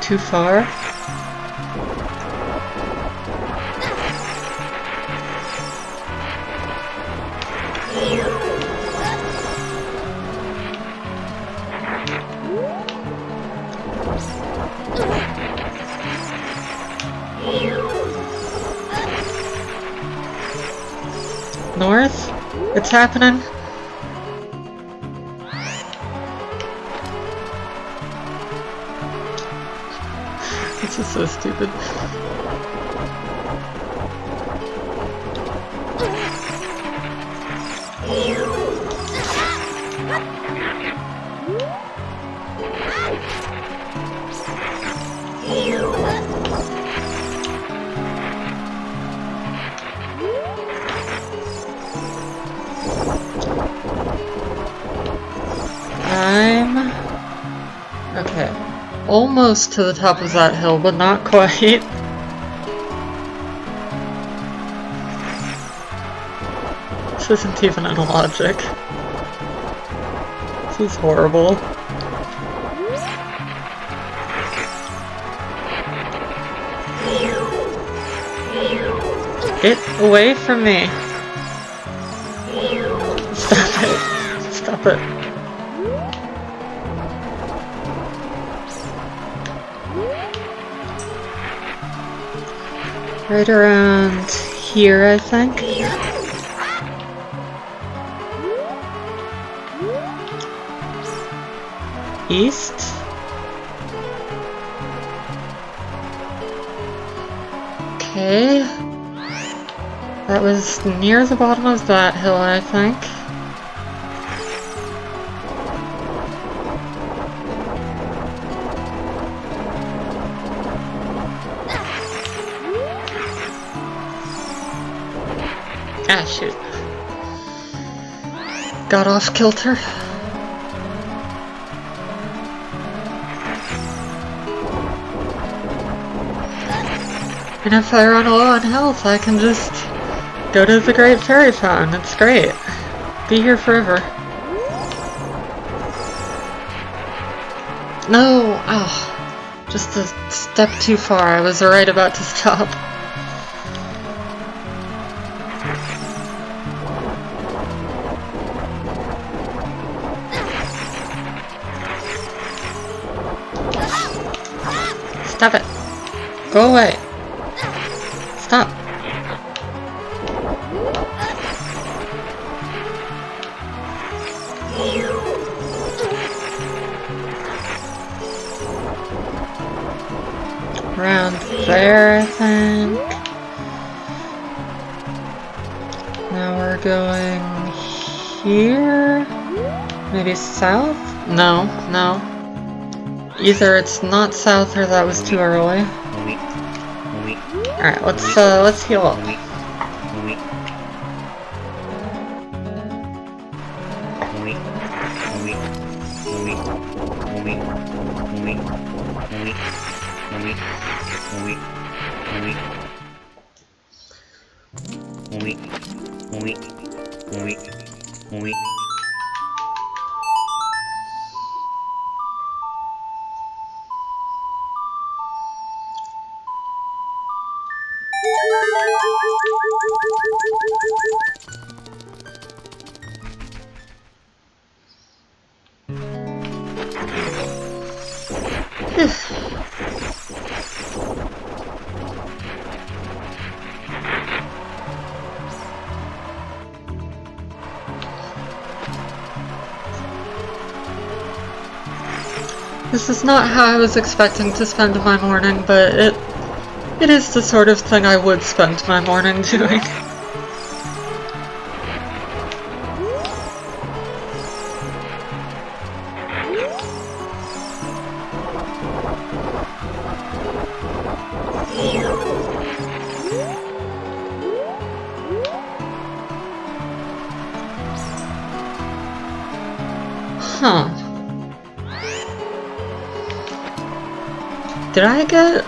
Too far? North? It's happening? This is so stupid. Okay. Almost to the top of that hill, but not quite. This isn't even in logic. This is horrible. Get away from me! Stop it! Stop it. Right around here, I think. East? Okay. That was near the bottom of that hill, I think. Ah, shoot. Got off kilter. And if I run low on health, I can just go to the Great Fairy Fountain. It's great. Be here forever. No! Oh, just a step too far. I was right about to stop. Stop it. Go away. Stop. Around there, I think. Now we're going here? Maybe south? No, no. Either it's not south or that was too early. Alright, let's heal up. This is not how I was expecting to spend my morning, but it is the sort of thing I would spend my morning doing. Huh. Did I get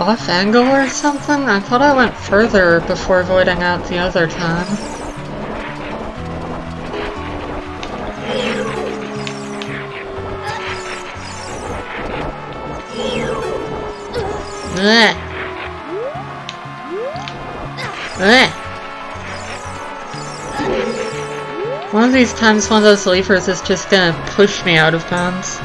off angle or something? I thought I went further before voiding out the other time. Blech. Blech. One of these times one of those levers is just gonna push me out of bounds.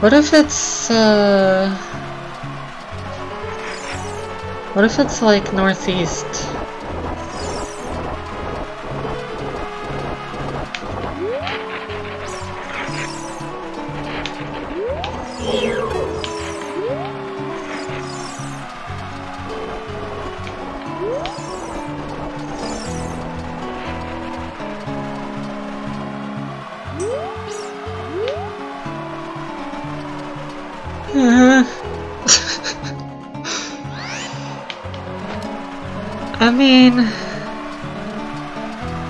What if it's like northeast? I mean,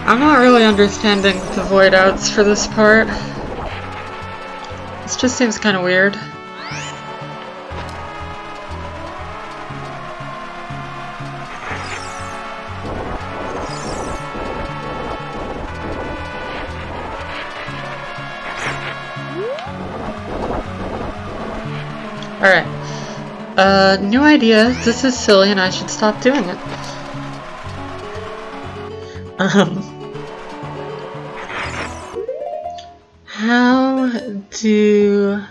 I'm not really understanding the void outs for this part. This just seems kind of weird. Alright. New idea. This is silly and I should stop doing it. How do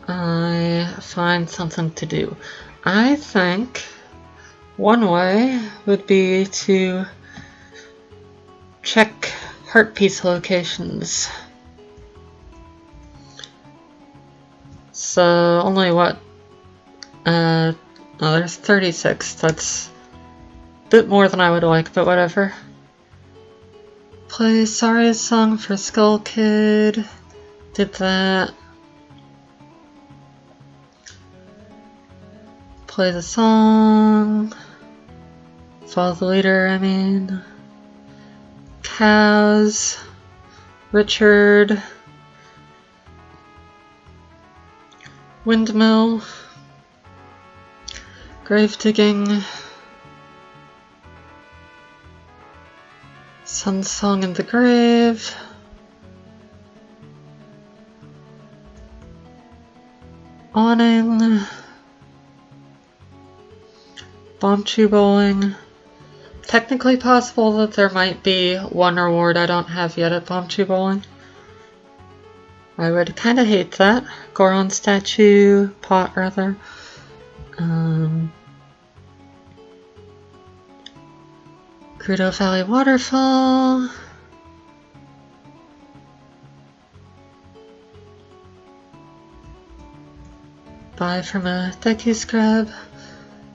I find something to do? I think one way would be to check heart piece locations. So only what? Oh, there's 36. That's a bit more than I would like, but whatever. Play Sorry's song for Skull Kid. Did that. Play the song. Follow the leader, I mean. Cows. Richard. Windmill. Grave digging. Sun song in the grave. Awning. Bomb chew bowling. Technically possible that there might be one reward I don't have yet at bomb chew bowling. I would kinda hate that. Goron statue, pot rather. Crudo Valley Waterfall. Buy from a Deku Scrub.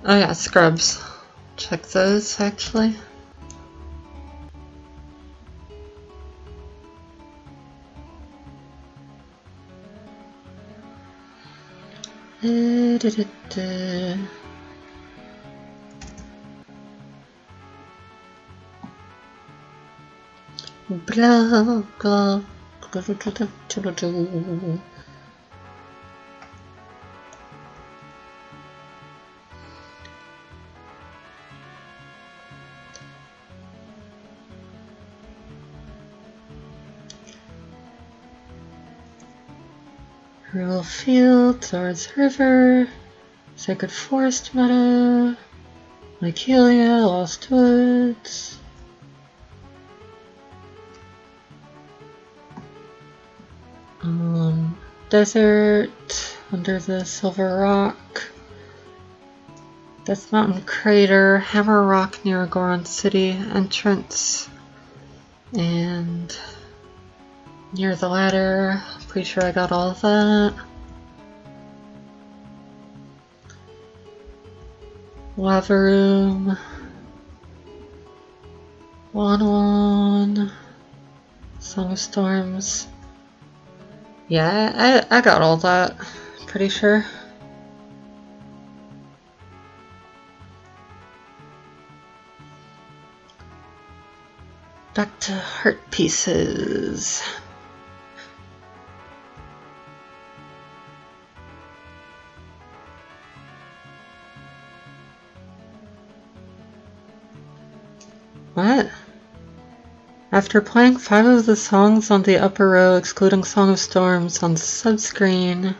Oh yeah, scrubs. Check those actually. Blah, blah, Rural Field, Swords River, Sacred Forest Meadow, Lake Helia, Lost Woods. Desert, Under the Silver Rock, Death Mountain Crater, Hammer Rock near Goron City entrance, and near the ladder. Pretty sure I got all of that. Lava Room, Wan, Song of Storms. Yeah, I got all that, pretty sure. Back to heart pieces. What? After playing 5 of the songs on the upper row, excluding Song of Storms, on the subscreen,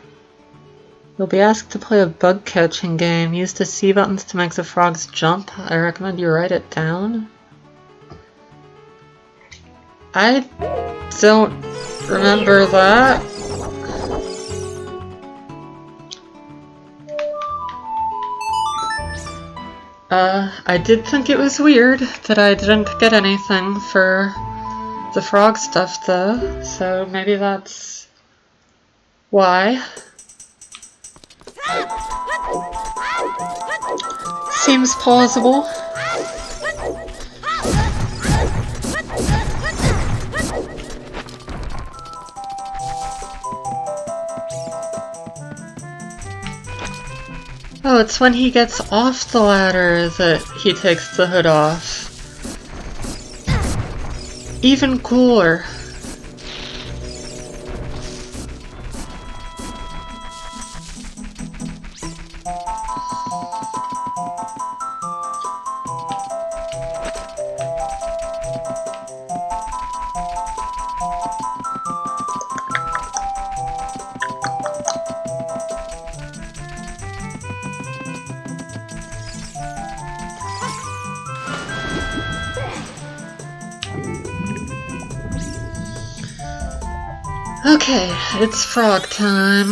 you'll be asked to play a bug catching game. Use the C buttons to make the frogs jump. I recommend you write it down. I don't remember that. I did think it was weird that I didn't get anything for the frog stuff though, so maybe that's why. Seems plausible. Oh, it's when he gets off the ladder that he takes the hood off. Even cooler. Okay, it's frog time.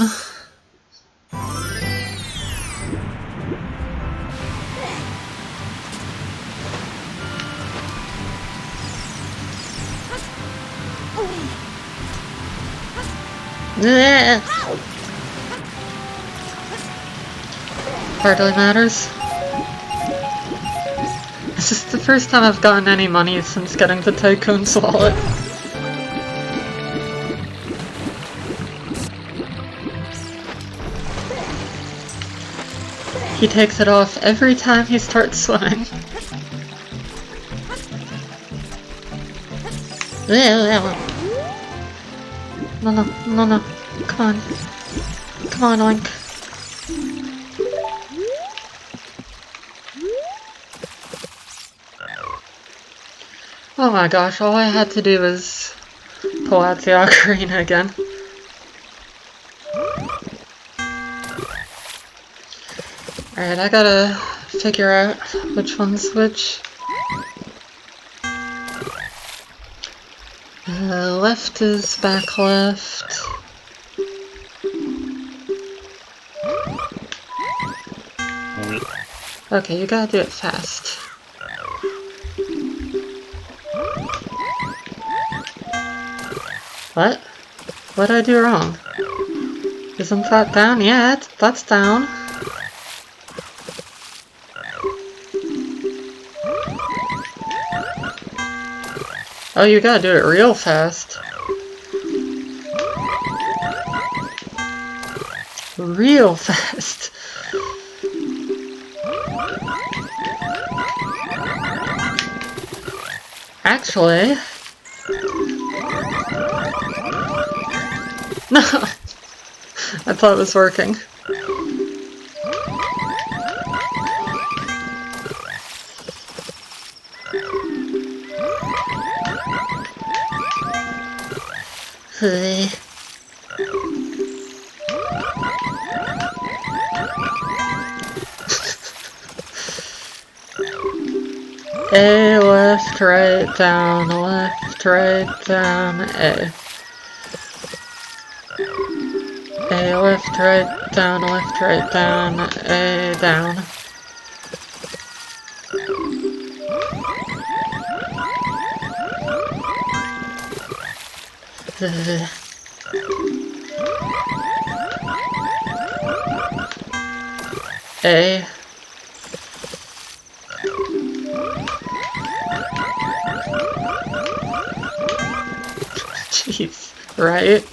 Hardly matters. This is the first time I've gotten any money since getting the Tycoon's wallet. He takes it off every time he starts swimming. No, no, no, no. Come on. Come on, Oink. Oh my gosh, all I had to do was pull out the Ocarina again. Alright, I gotta figure out which one's which. Left is back left. Okay, you gotta do it fast. What? What'd I do wrong? Isn't that down? Yeah, that's down. Oh, you gotta do it real fast. Real fast. Actually... No! I thought it was working. A, left, right, down, left, right, down, A. A, left, right, down, A, down. A. Jeez, right?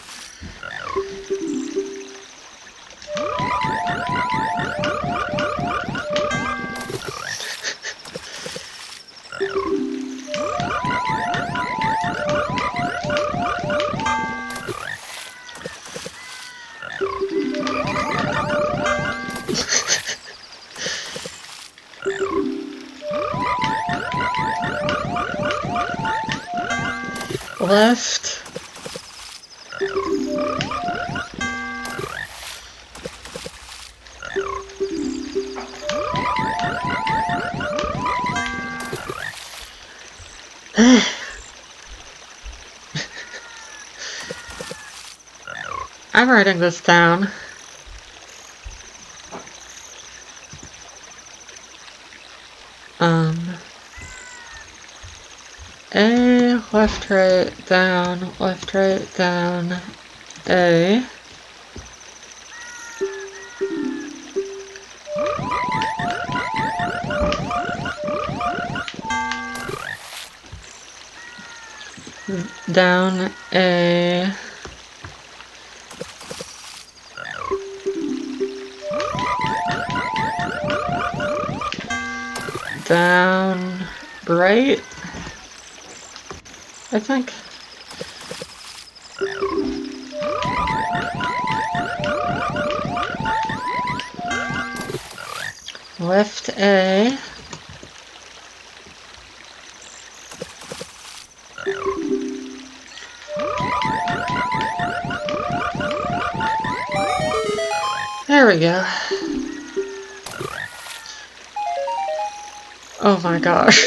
Left. I'm writing this down. A, left, right, down, A. Down, A. Down, right. I think. Left A. There we go. Oh my gosh.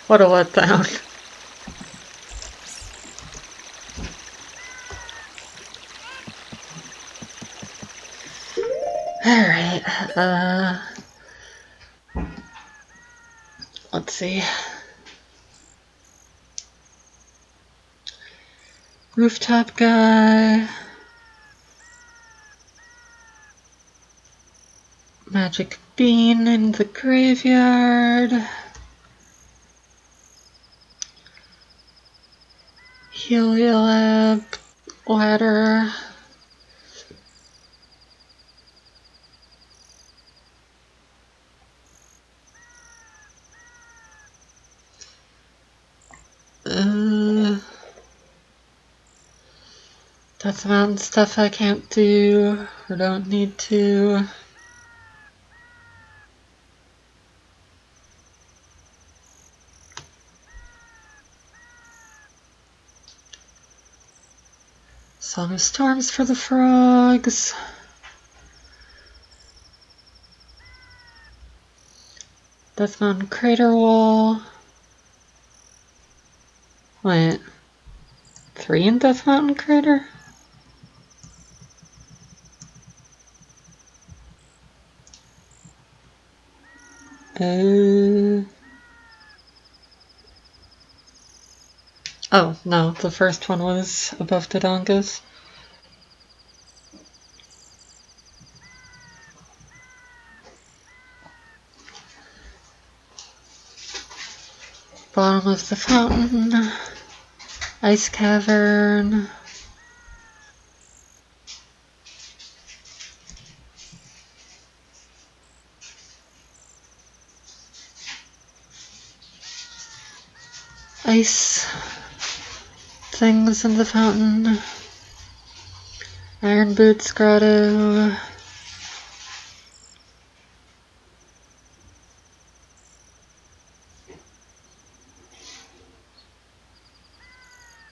What a letdown. Let's see. Rooftop guy. Magic bean in the graveyard. Heliolab ladder. That's mountain stuff I can't do or don't need to. Song of Storms for the frogs. Death Mountain Crater Wall. Wait. 3 in Death Mountain Crater? Oh, no, the first one was above Dodonga's. Bottom of the fountain. Ice cavern. Ice things in the fountain. Iron Boots Grotto.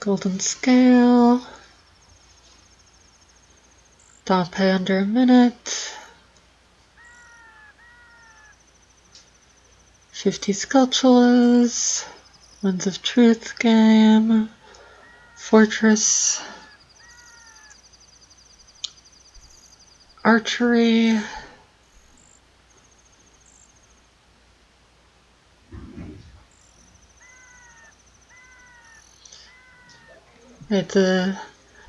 Golden Scale. Don't pay under a minute. 50 Sculptulas. Winds of Truth game. Fortress. Archery. Wait, the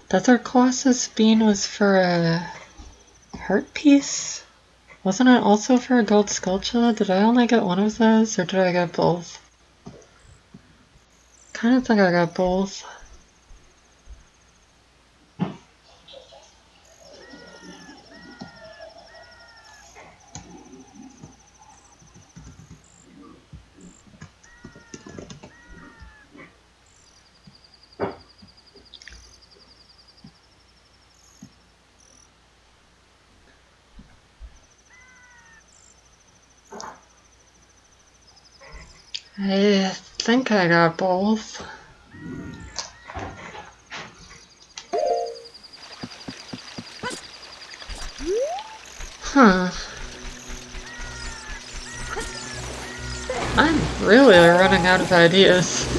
Desert Colossus bean was for a heart piece? Wasn't it also for a gold sculpture? Did I only get one of those, or did I get both? Kinda think I got both. I think I got both. Huh. I'm really running out of ideas.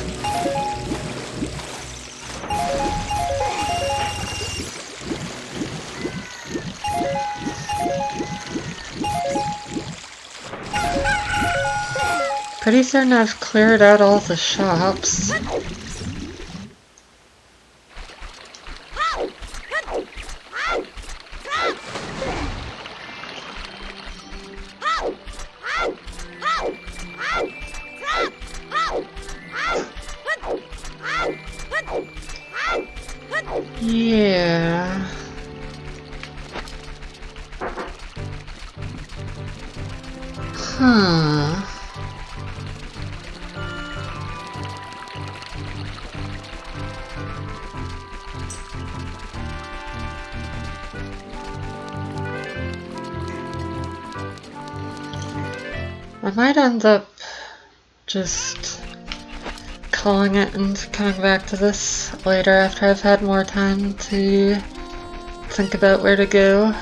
Pretty certain I've cleared out all the shops. Yeah. Huh. I might end up just calling it and coming back to this later after I've had more time to think about where to go.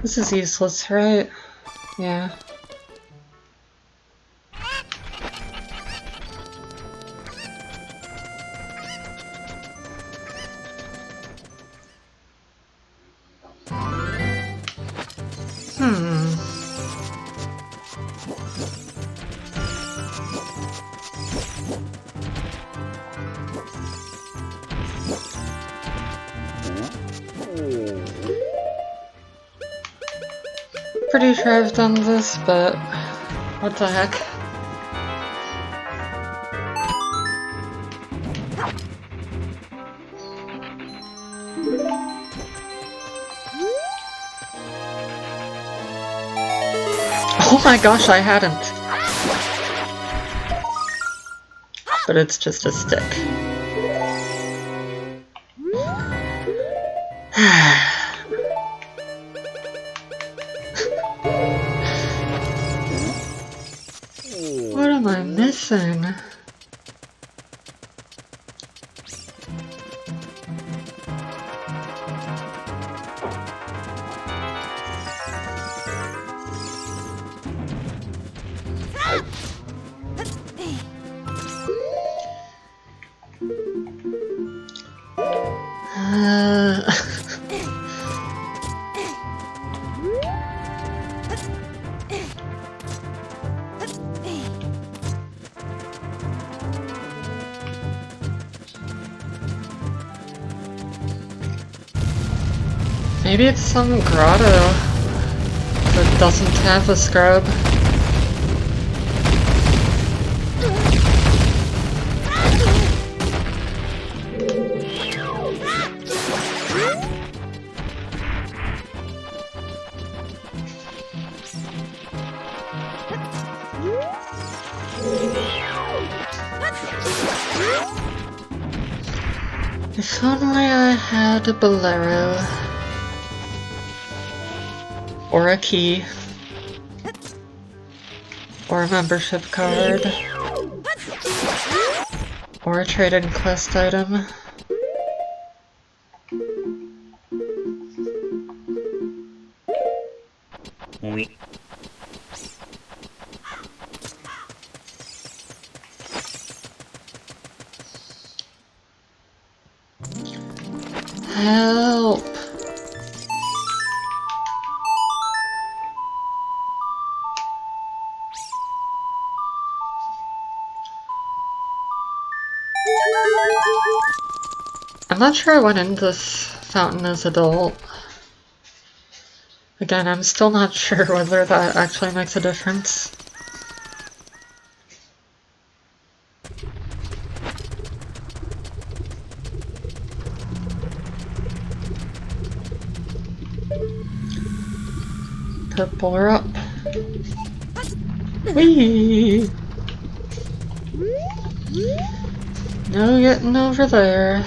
This is useless, right? Yeah. Pretty sure I've done this, but what the heck? Oh my gosh, I hadn't. But it's just a stick. What am I missing? Maybe it's some grotto that doesn't have a scrub. If only I had a bolero. Or a key. Or a membership card. Or a trading quest item. Help! I'm not sure I went in this fountain as adult. Again, I'm still not sure whether that actually makes a difference. Purple her up. Whee! No getting over there.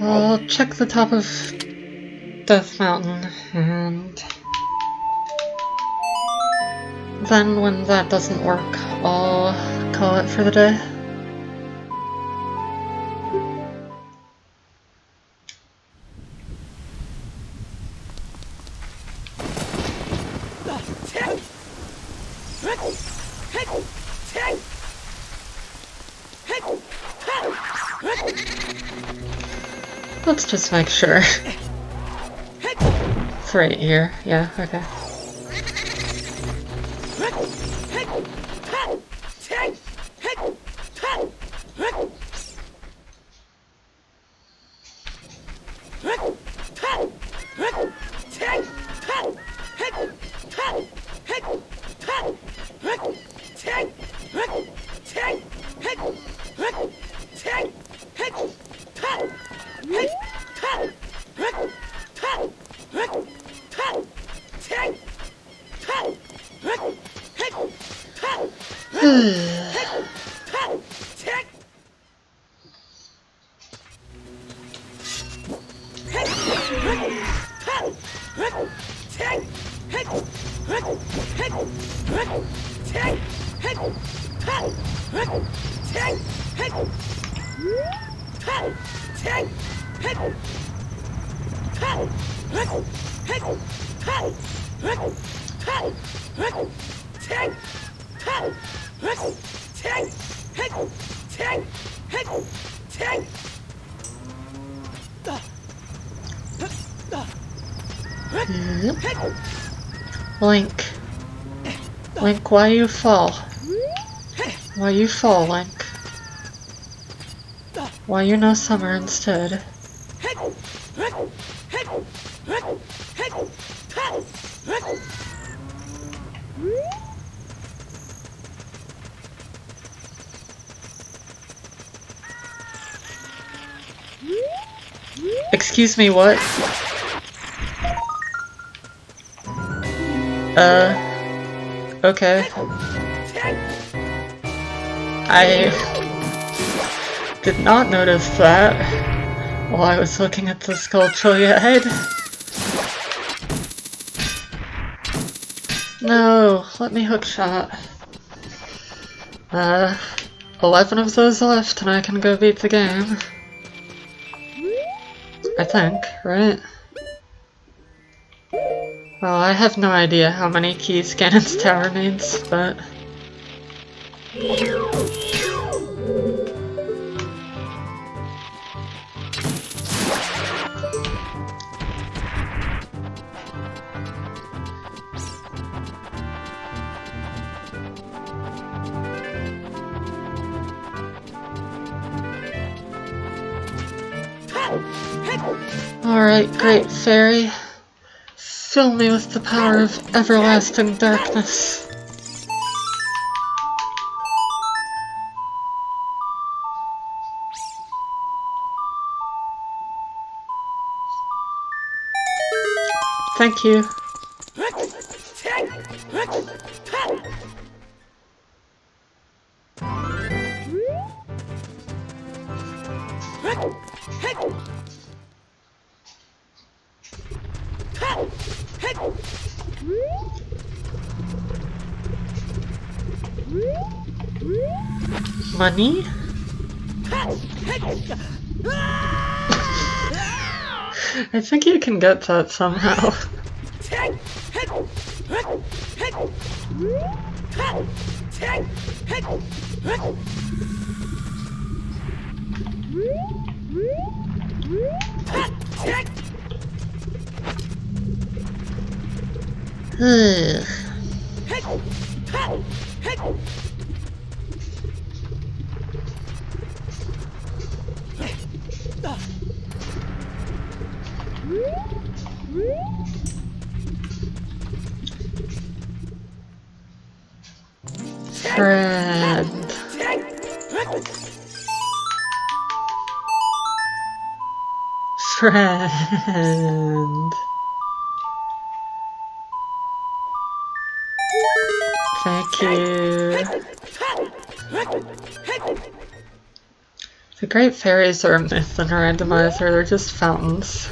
I'll check the top of Death Mountain, and then when that doesn't work, I'll call it for the day. Let's just make sure. It's right here. Yeah, okay. Link. Link, why you fall? Why you fall, Link? Why you no summer instead? Excuse me, what? Okay. I did not notice that while I was looking at the sculptural head. No, let me hookshot. 11 of those left and I can go beat the game. I think, right? Well, I have no idea how many keys Ganon's tower needs, but... Alright, great fairy. Fill me with the power of everlasting darkness. Thank you. Money? I think you can get that somehow. Friend. Friend. Thank you. The Great Fairies are a myth in Randomizer, they're just fountains.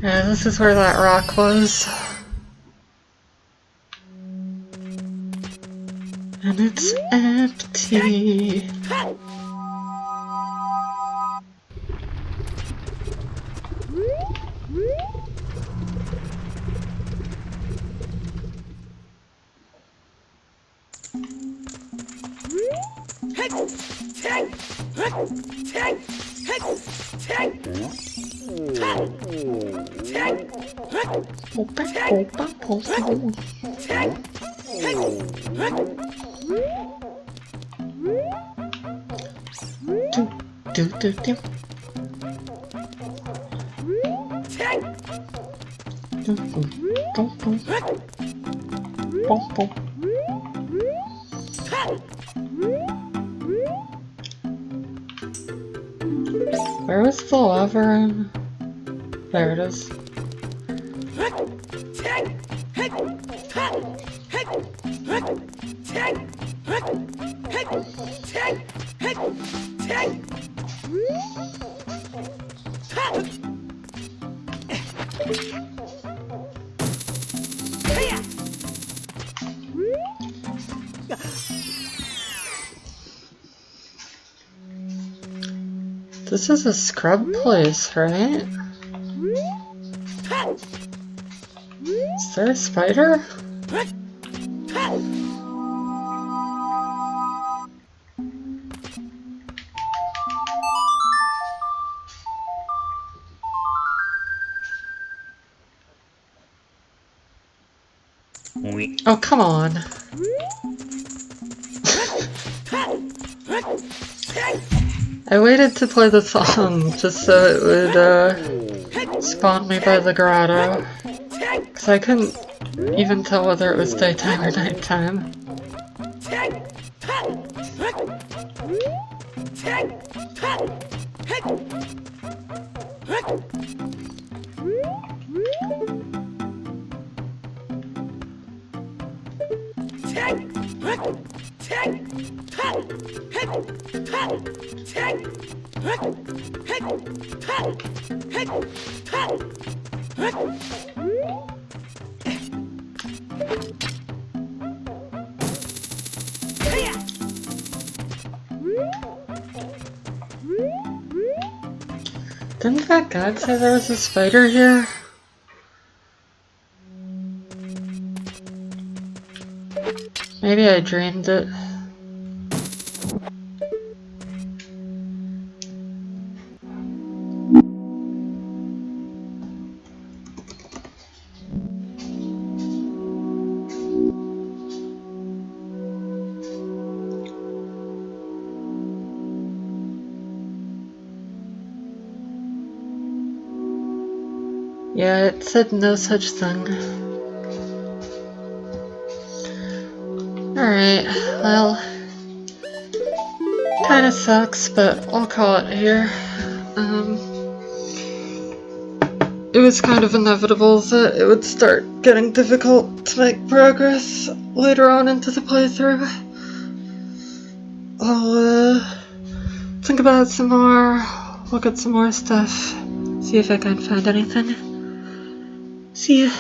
Yeah, this is where that rock was. And it's empty. Where was the lava room? There it is. This is a scrub place, right? Is there a spider? Oh, come on. I waited to play the song just so it would spawn me by the grotto, because I couldn't even tell whether it was daytime or nighttime. Didn't that guide say there was a spider here? Maybe I dreamed it. Yeah, it said no such thing. Alright, well, kinda sucks, but I'll call it here. It was kind of inevitable that it would start getting difficult to make progress later on into the playthrough. I'll think about it some more, look at some more stuff, see if I can find anything. See ya.